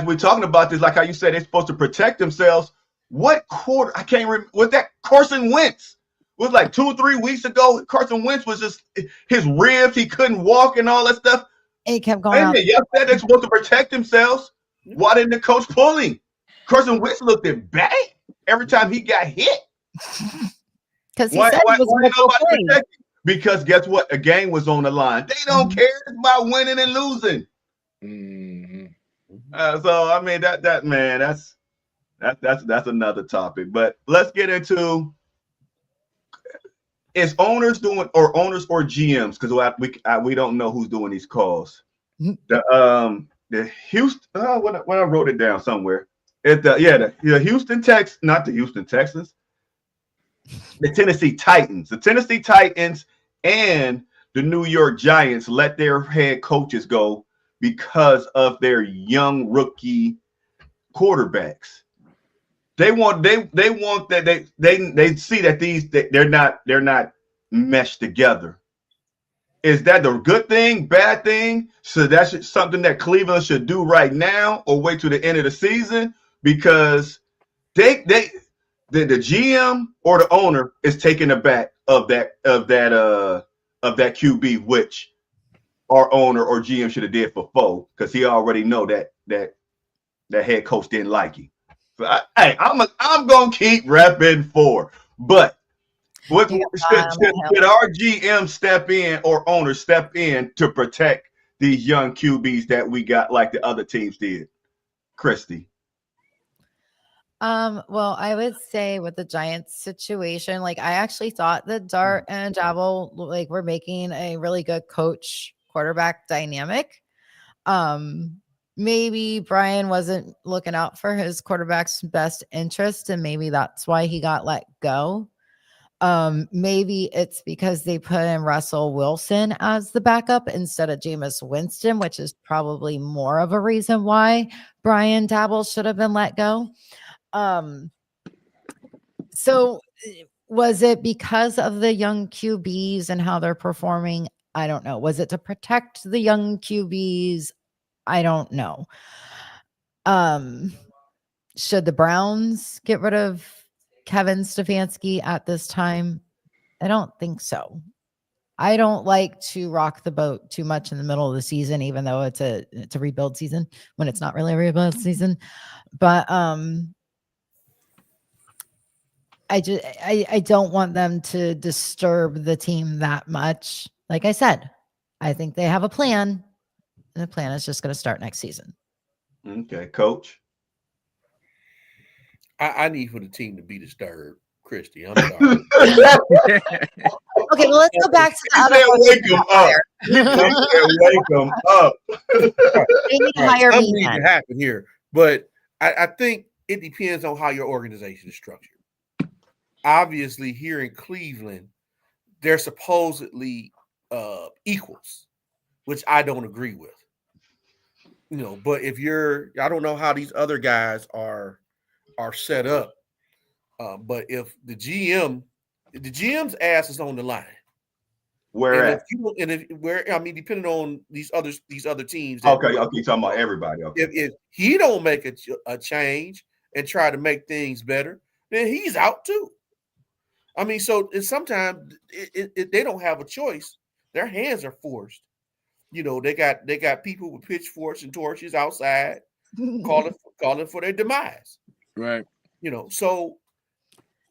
we're talking about this, like how you said they're supposed to protect themselves. What quarter? I can't remember. Was that Carson Wentz? It was like 2 or 3 weeks ago. Carson Wentz was just his ribs. He couldn't walk and all that stuff. He kept going out. Y'all said they're supposed to protect themselves. Why didn't the coach pull him? Carson Wentz looked at bad every time he got hit. Because he said he was going to play. Because guess what? A game was on the line. They don't care. It's about winning and losing. So I mean that's another topic. But let's get into is owners doing or GMs, because we don't know who's doing these calls. The Houston when I wrote it down somewhere. The Houston Texans, not the Houston Texans, the Tennessee Titans. The Tennessee Titans and the New York Giants let their head coaches go because of their young rookie quarterbacks. They want that they see that they're not meshed together. Is that the good thing, bad thing? So that's something that Cleveland should do right now, or wait till the end of the season? Because the GM or the owner is taking the back of that QB, which our owner or GM should have did for Foe, because he already know that head coach didn't like him. So I'm gonna keep repping for, but should our GM step in or owner step in to protect these young QBs that we got like the other teams did? Christy. Well, I would say with the Giants situation, like I actually thought that Dart and Dabble like were making a really good coach quarterback dynamic. Maybe Brian wasn't looking out for his quarterback's best interest, and maybe that's why he got let go. Maybe it's because they put in Russell Wilson as the backup instead of Jameis Winston, which is probably more of a reason why Brian Dabble should have been let go. So was it because of the young QBs and how they're performing? I don't know. Was it to protect the young QBs? I don't know. Should the Browns get rid of Kevin Stefanski at this time? I don't think so. I don't like to rock the boat too much in the middle of the season, even though it's a rebuild season when it's not really a rebuild season. But I don't want them to disturb the team that much. Like I said, I think they have a plan, and the plan is just going to start next season. Okay, Coach. I need for the team to be disturbed, Christy. I'm sorry. Okay, well, let's go back to the other one. Wake them up. They need to hire me. Something needs to happen here, but I think it depends on how your organization is structured. Obviously, here in Cleveland, they're supposedly equals, which I don't agree with. But if I don't know how these other guys are set up. But if the GM's ass is on the line, depending on these other teams. Okay, talking about everybody. Okay. If he don't make a change and try to make things better, then he's out too. I mean, so sometimes they don't have a choice. Their hands are forced. They got people with pitchforks and torches outside calling for their demise. Right. So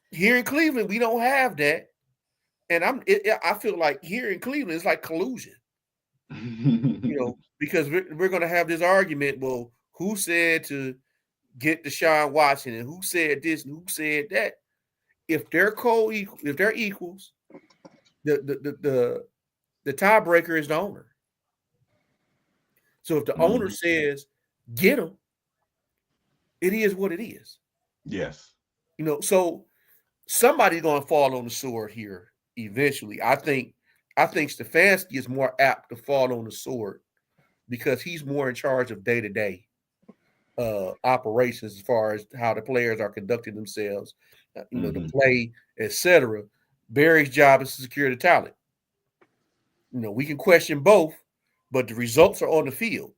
here in Cleveland, we don't have that. And I feel like here in Cleveland, it's like collusion, because we're going to have this argument. Well, who said to get Deshaun Watson, and who said this and who said that? If they're if they're equals, the tiebreaker is the owner. So if the owner says, get him, it is what it is. Yes. So somebody's going to fall on the sword here eventually. I think Stefanski is more apt to fall on the sword because he's more in charge of day-to-day operations as far as how the players are conducting themselves, the play, etc. Barry's job is to secure the talent. We can question both, but the results are on the field.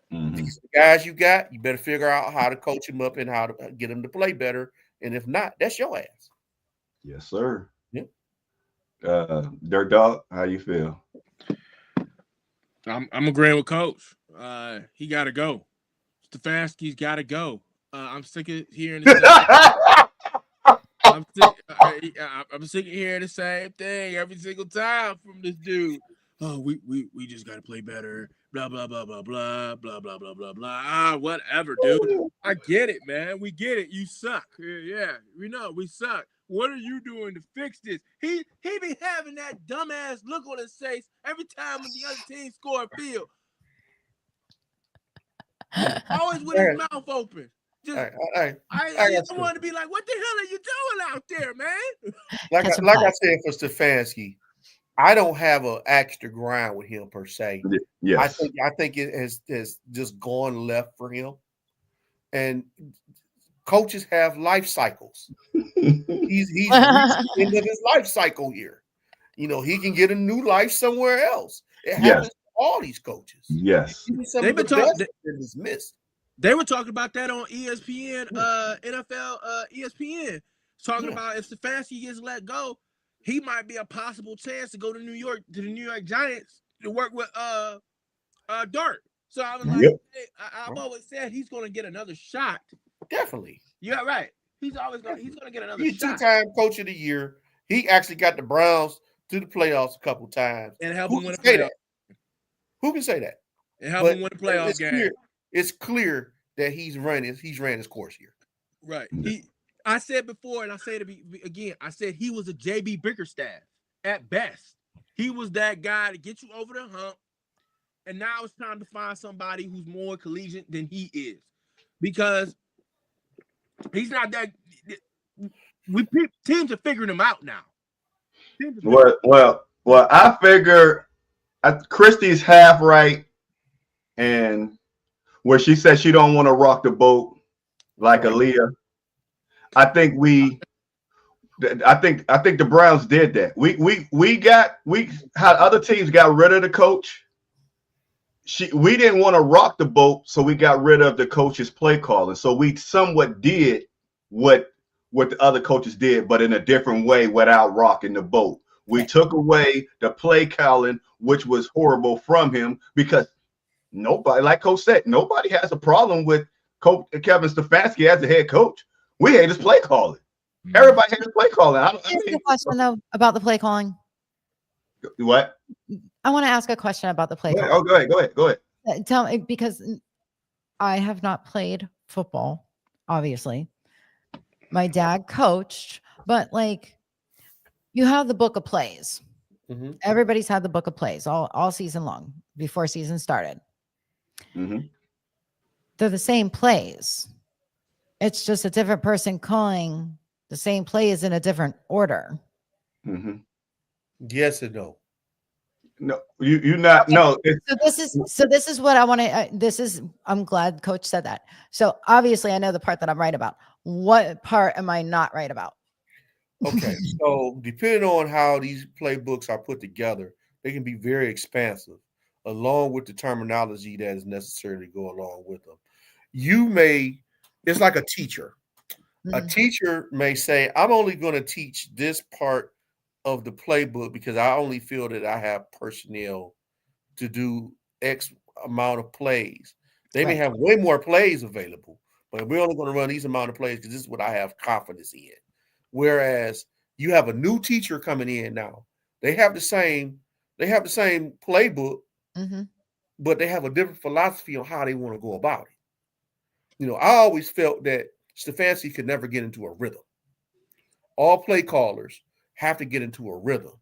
These are the guys you got. You better figure out how to coach them up and how to get them to play better. And if not, that's your ass. Yes, sir. Yep. Dirt Dog, how you feel? I'm agreeing with Coach. He got to go. Stefanski's got to go. I'm sick of hearing the same. I'm sick of hearing the same thing every single time from this dude. Oh, we just got to play better. Blah blah blah blah blah blah blah blah blah blah. Whatever, dude. I get it, man. We get it. You suck. Yeah, we know we suck. What are you doing to fix this? He be having that dumbass look on his face every time when the other team score a field. Always with his mouth open. Just, I want to be like, what the hell are you doing out there, man? Like I said for Stefanski, I don't have an axe to grind with him per se. Yes. I think it has just gone left for him. And coaches have life cycles. He's reached the end of his life cycle here. You know, he can get a new life somewhere else. It happens to all these coaches. Yes. They've been talking. They were talking about that on ESPN, NFL, ESPN, talking about if Stefanski gets let go, he might be a possible chance to go to New York, to the New York Giants to work with Dart. So I was like, hey, I've always said he's going to get another shot. Definitely. Yeah, right. He's going to get another he's shot. Two-time coach of the year. He actually got the Browns to the playoffs a couple times and help him win a playoff. Who can say that? And help him win a playoff game. It's clear that he's ran his course here. Right. I said before, and I say it again, I said he was a JB Bickerstaff at best. He was that guy to get you over the hump. And now it's time to find somebody who's more collegiate than he is. Because he's not that. Teams are figuring him out now. Well, I figure Christie's half right, and where she said she don't want to rock the boat like Aaliyah. I think the Browns did that. We had other teams got rid of the coach. We didn't want to rock the boat, so we got rid of the coach's play calling. So we somewhat did what the other coaches did, but in a different way without rocking the boat. We took away the play calling, which was horrible from him, because nobody, like Coach said, nobody has a problem with Coach Kevin Stefanski as the head coach. We hate his play calling. Everybody hates his play calling. I ask a question though about the play calling. What? I want to ask a question about the play calling. Oh, go ahead. Tell me, because I have not played football, obviously. My dad coached, but like you have the book of plays. Mm-hmm. Everybody's had the book of plays all season long before season started. Mm-hmm. They're the same plays. It's just a different person calling the same plays in a different order. Mm-hmm. Yes and no. No, you not. Okay. No. So this is what I want to. I'm glad Coach said that. So obviously, I know the part that I'm right about. What part am I not right about? Okay, so depending on how these playbooks are put together, they can be very expansive, along with the terminology that is necessary to go along with them. It's like a teacher. Mm-hmm. A teacher may say, I'm only going to teach this part of the playbook because I only feel that I have personnel to do X amount of plays. They may have way more plays available, but we're only going to run these amount of plays because this is what I have confidence in. Whereas you have a new teacher coming in now, they have the same playbook, mm-hmm. but they have a different philosophy on how they want to go about it. You know, I always felt that Stefanski could never get into a rhythm. All play callers have to get into a rhythm,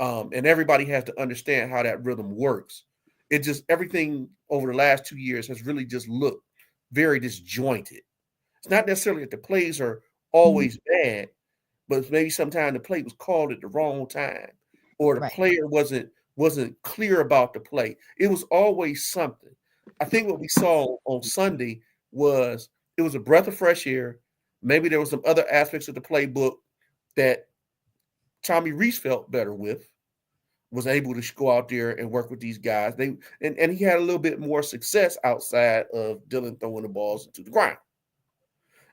and everybody has to understand how that rhythm works. It just everything over the last 2 years has really just looked very disjointed. It's not necessarily that the plays are always bad, but maybe sometimes the play was called at the wrong time, or the player wasn't clear about the play. It was always something. I think what we saw on Sunday was it was a breath of fresh air. Maybe there was some other aspects of the playbook that Tommy Rees felt better with, was able to go out there and work with these guys. And he had a little bit more success outside of Dillon throwing the balls into the ground.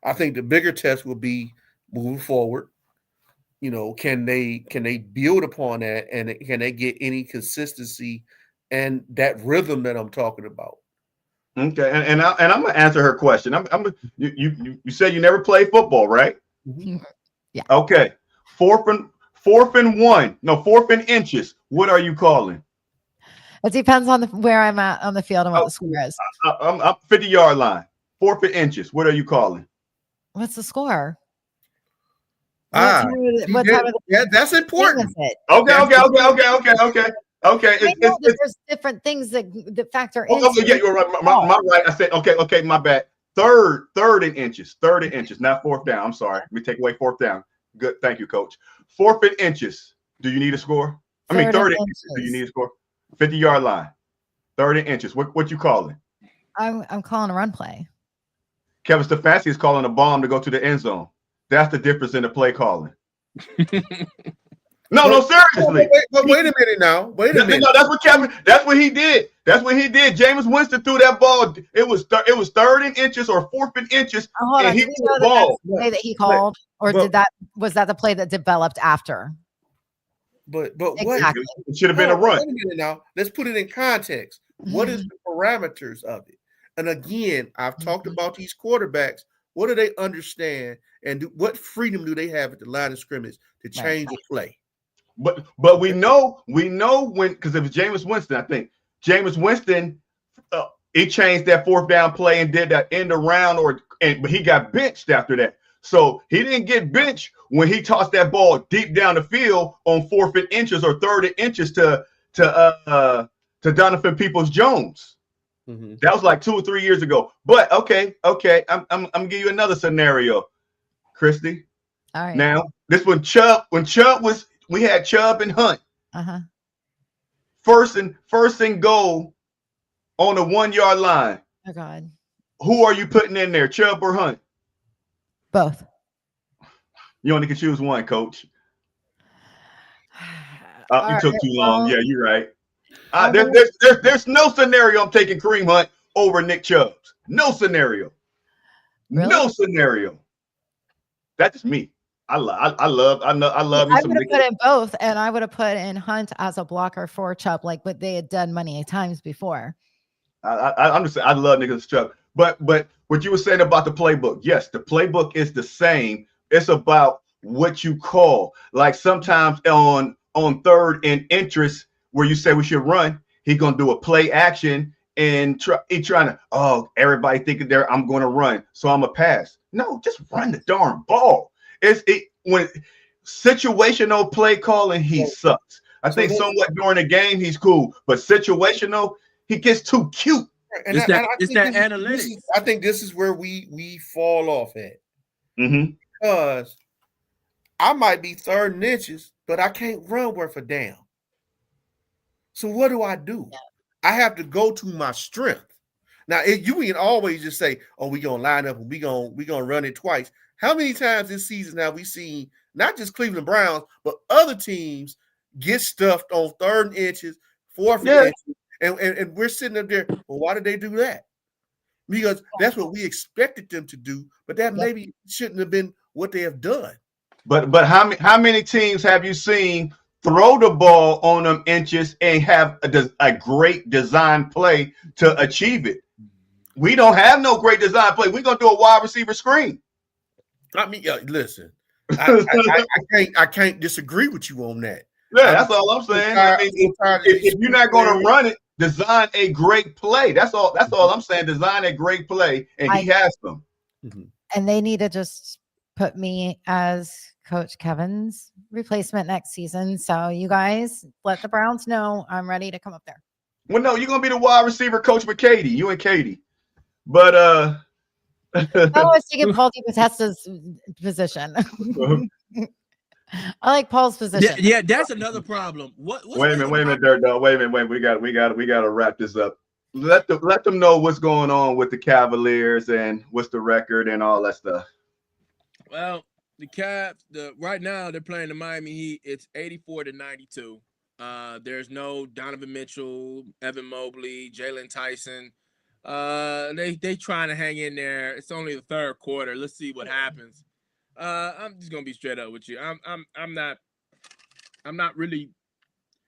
I think the bigger test will be moving forward. You know, can they build upon that, and can they get any consistency and that rhythm that I'm talking about? Okay, and I'm gonna answer her question. You said you never played football, right? Yeah. Okay. Fourth and inches. What are you calling? It depends on where I'm at on the field and what the score is. I'm 50-yard line. 4 inches. What are you calling? What's the score? That's important. Okay. There's different things that factor in. Okay, yeah, you're right. My right. I said okay. My bad. Third in inches. Not fourth down. I'm sorry. Let me take away fourth down. Good. Thank you, coach. 4 inches. Do you need a score? Third inches. Do you need a score? 50-yard line. 30 inches. What you calling? I'm calling a run play. Kevin Stefanski is calling a bomb to go to the end zone. That's the difference in the play calling. No, seriously. Wait a minute now. Wait a minute. No, that's what he did. Jameis Winston threw that ball. It was 3rd inches or 4th inches. Hold on. He Did you know that's the play that he called? Or was that the play that developed after? But exactly. It should have been a run. Wait a minute now. Let's put it in context. What is the parameters of it? And again, I've talked about these quarterbacks. What do they understand, and what freedom do they have at the line of scrimmage to change the play? But we know when, because it was Jameis Winston. I think Jameis Winston he changed that 4th down play and did that end around, but he got benched after that. So he didn't get benched when he tossed that ball deep down the field on 4th inches or 3rd inches to Donovan Peoples-Jones. Mm-hmm. That was like 2 or 3 years ago. But okay. I'm gonna give you another scenario, Christy. All right. Now this when we had Chubb and Hunt. Uh-huh. First and goal on the 1-yard line. Oh God. Who are you putting in there, Chubb or Hunt? Both. You only can choose one, coach. You took too long. Yeah, you're right. There's no scenario I'm taking Kareem Hunt over Nick Chubb. No scenario. Really? No scenario. That's just me. I love me I some would have Nick put in both, and I would have put in Hunt as a blocker for Chubb, like what they had done many times before. I understand. I love Nicholas Chubb. But what you were saying about the playbook, yes, the playbook is the same. It's about what you call. Like sometimes on 3rd and interest, where you say we should run, he's gonna do a play action and trying to, everybody thinking I'm gonna run, so I'm a pass. No, just run the darn ball. When situational play calling, he sucks. I think somewhat during the game he's cool, but situational, he gets too cute. And it's that analytics. I think this is where we fall off at. Mm-hmm. Because I might be 3rd and inches, but I can't run worth a damn. So what do? I have to go to my strength. Now, you can always just say, "Oh, we gonna line up and we gonna run it twice." How many times this season have we seen not just Cleveland Browns, but other teams get stuffed on 3rd and inches, 4th and inches, and we're sitting up there. Well, why did they do that? Because that's what we expected them to do, but that maybe shouldn't have been what they have done. But how many teams have you seen throw the ball on them inches and have a great design play to achieve it? We don't have no great design play. We're gonna do a wide receiver screen. I mean, listen, I can't disagree with you on that. Yeah, that's all I'm saying. If you're not going to run it, design a great play. That's all I'm saying. Design a great play, and he has them. And they need to just put me as Coach Kevin's replacement next season. So you guys let the Browns know I'm ready to come up there. Well, no, you're gonna be the wide receiver coach with Katie. You and Katie. But I was thinking Paul DiPotesta's position. I like Paul's position. Yeah, that's another problem. Wait a minute, Dirt Dog. Wait a minute. We got to wrap this up. Let them know what's going on with the Cavaliers and what's the record and all that stuff. Well, the Cavs, right now they're playing the Miami Heat. It's 84-92. There's no Donovan Mitchell, Evan Mobley, Jalen Tyson. They trying to hang in there. It's only the third quarter. Let's see what happens. I'm just gonna be straight up with you. I'm not really.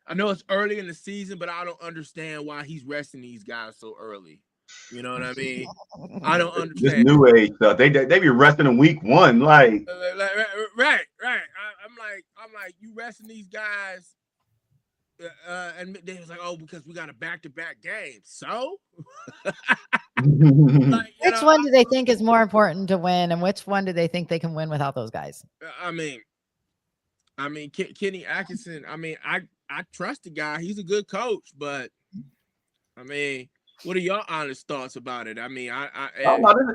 I know it's early in the season, but I don't understand why he's resting these guys so early. You know what I mean? I don't This understand. new age stuff. They be resting in week one. Like Right. I'm like, you resting these guys, and they was like, oh, because we got a back-to-back game. So, like, Which one do they think is more important to win, and which one do they think they can win without those guys? I mean, Kenny Atkinson. I mean, I trust the guy. He's a good coach, but I mean, what are your honest thoughts about it? I mean,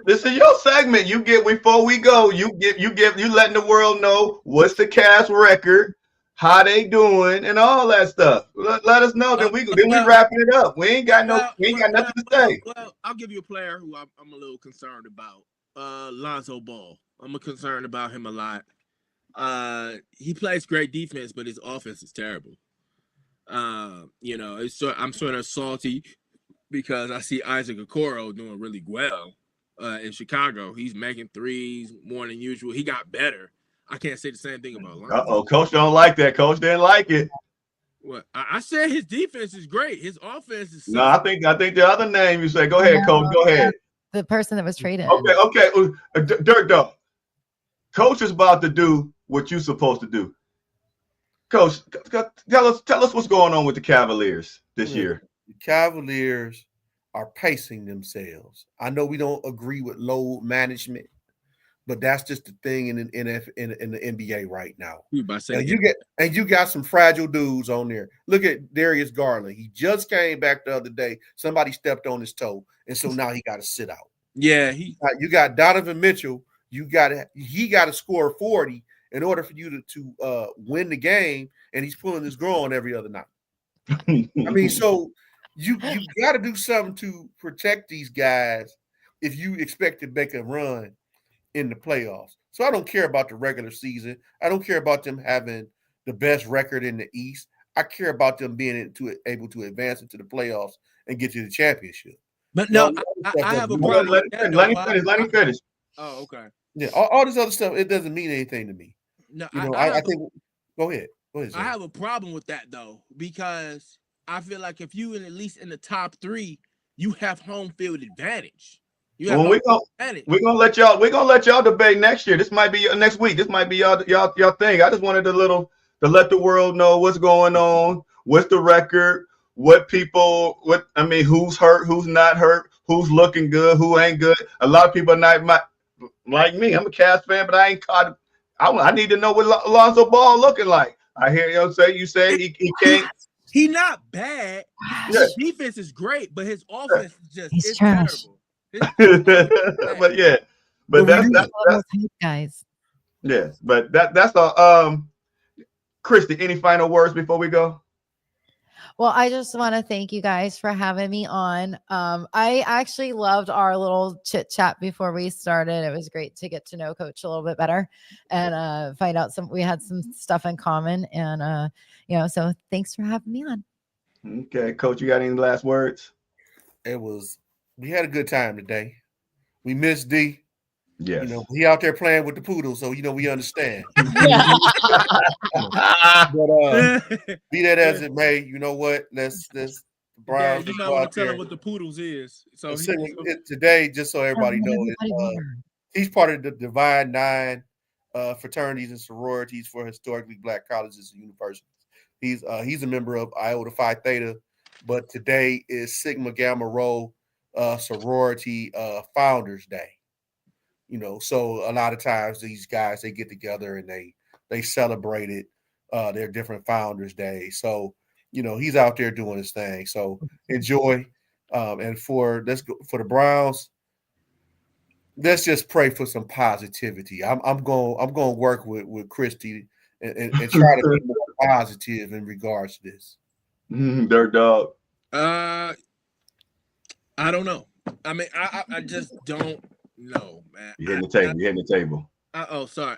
this is your segment. You get before we go. You letting the world know what's the Cavs record, how they doing, and all that stuff. Let us know. Then we wrapping it up. We ain't got nothing to say. Well, I'll give you a player who I'm a little concerned about. Lonzo Ball. I'm concerned about him a lot. He plays great defense, but his offense is terrible. You know, I'm sort of salty because I see Isaac Okoro doing really well in Chicago. He's making threes more than usual. He got better. I can't say the same thing about Lonzo. Coach don't like that. Coach didn't like it. What I said, his defense is great. His offense is. No, I think the other name you say. Go ahead, Coach. Go ahead. The person that was traded. Okay. Dirt Dog. Coach is about to do what you're supposed to do. Coach, tell us what's going on with the Cavaliers this year. The Cavaliers are pacing themselves. I know we don't agree with load management, but that's just the thing in the NBA right now. And you got some fragile dudes on there. Look at Darius Garland. He just came back the other day. Somebody stepped on his toe, and so now he got to sit out. Yeah, you got Donovan Mitchell. He got to score 40 in order for you to win the game, and he's pulling his groin every other night. I mean, so you got to do something to protect these guys if you expect to make a run in the playoffs. So I don't care about the regular season. I don't care about them having the best record in the East. I care about them being able to advance into the playoffs and get to the championship. But no, I have a problem. Let him finish. Oh, okay. Yeah, all this other stuff, it doesn't mean anything to me. No, I think. Go ahead. I have a problem with that though, because I feel like if you at least in the top 3, you have home field advantage. We're gonna let y'all debate next year. This might be next week. This might be y'all thing. I just wanted to let the world know what's going on, what's the record, who's hurt, who's not hurt, who's looking good, who ain't good. A lot of people are not like me. I'm a Cavs fan, but I ain't caught. I need to know what Lonzo Ball looking like. I hear you say he can't. He not bad. His defense is great, but his offense is just terrible. but that's guys. Yes, but that's all. Christy, any final words before we go? Well, I just want to thank you guys for having me on. I actually loved our little chit chat before we started. It was great to get to know Coach a little bit better and find out we had some stuff in common. And, so thanks for having me on. Okay. Coach, you got any last words? We had a good time today. We missed D. Yes. He out there playing with the poodle, so we understand. But be that as it may, you know what? Let's Browns. You might want to tell him what the poodles is. So today, just so everybody knows, he's part of the Divine Nine fraternities and sororities for historically Black colleges and universities. He's a member of Iota Phi Theta, but today is Sigma Gamma Rho sorority Founders Day. So a lot of times these guys, they get together and they celebrated their different Founders Day. So, he's out there doing his thing. So enjoy. And for the Browns, let's just pray for some positivity. I'm going to work with Christy and try to be more positive in regards to this. Dirt Dog. I don't know. I mean, I just don't. No, man. You're hitting the table. Sorry.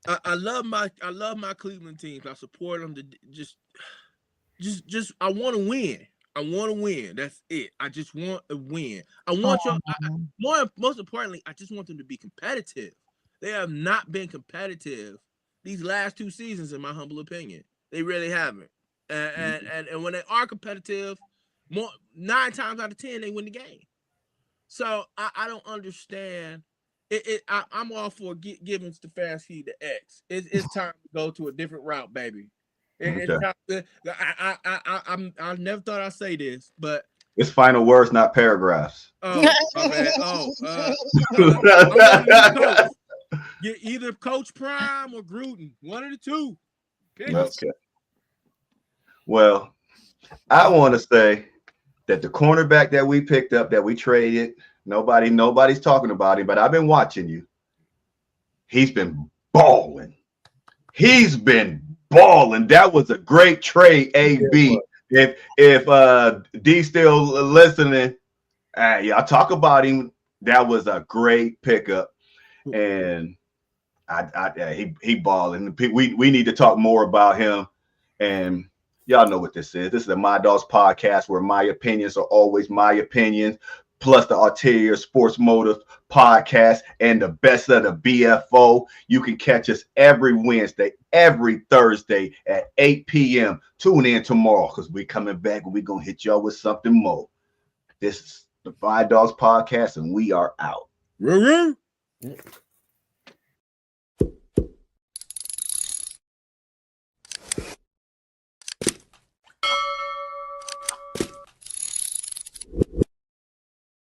I love my Cleveland teams. I support them to just I want to win. I want to win. That's it. I just want a win. I want most importantly, I just want them to be competitive. They have not been competitive these last 2 seasons, in my humble opinion. They really haven't. And when they are competitive, 9 times out of 10 they win the game. So I don't understand. I'm all for giving Stefanski the X. It's time to go to a different route, baby. It's time to, I never thought I'd say this, but it's final words, not paragraphs. oh, my bad. I want a new coach. Get either Coach Prime or Gruden, one of the two. Okay. Well, I want to say that the cornerback that we picked up, that we traded, nobody's talking about him, but I've been watching you. He's been balling. That was a great trade, AB. If D still listening, y'all talk about him. That was a great pickup, and he balling. We need to talk more about him, and y'all know what this is. This is the My Dogs podcast, where my opinions are always my opinions, plus the Ulterior Sports Motive podcast and the best of the BFO. You can catch us every Wednesday, every Thursday at 8 p.m. Tune in tomorrow, because we're coming back and we're going to hit y'all with something more. This is the My Dogs podcast, and we are out.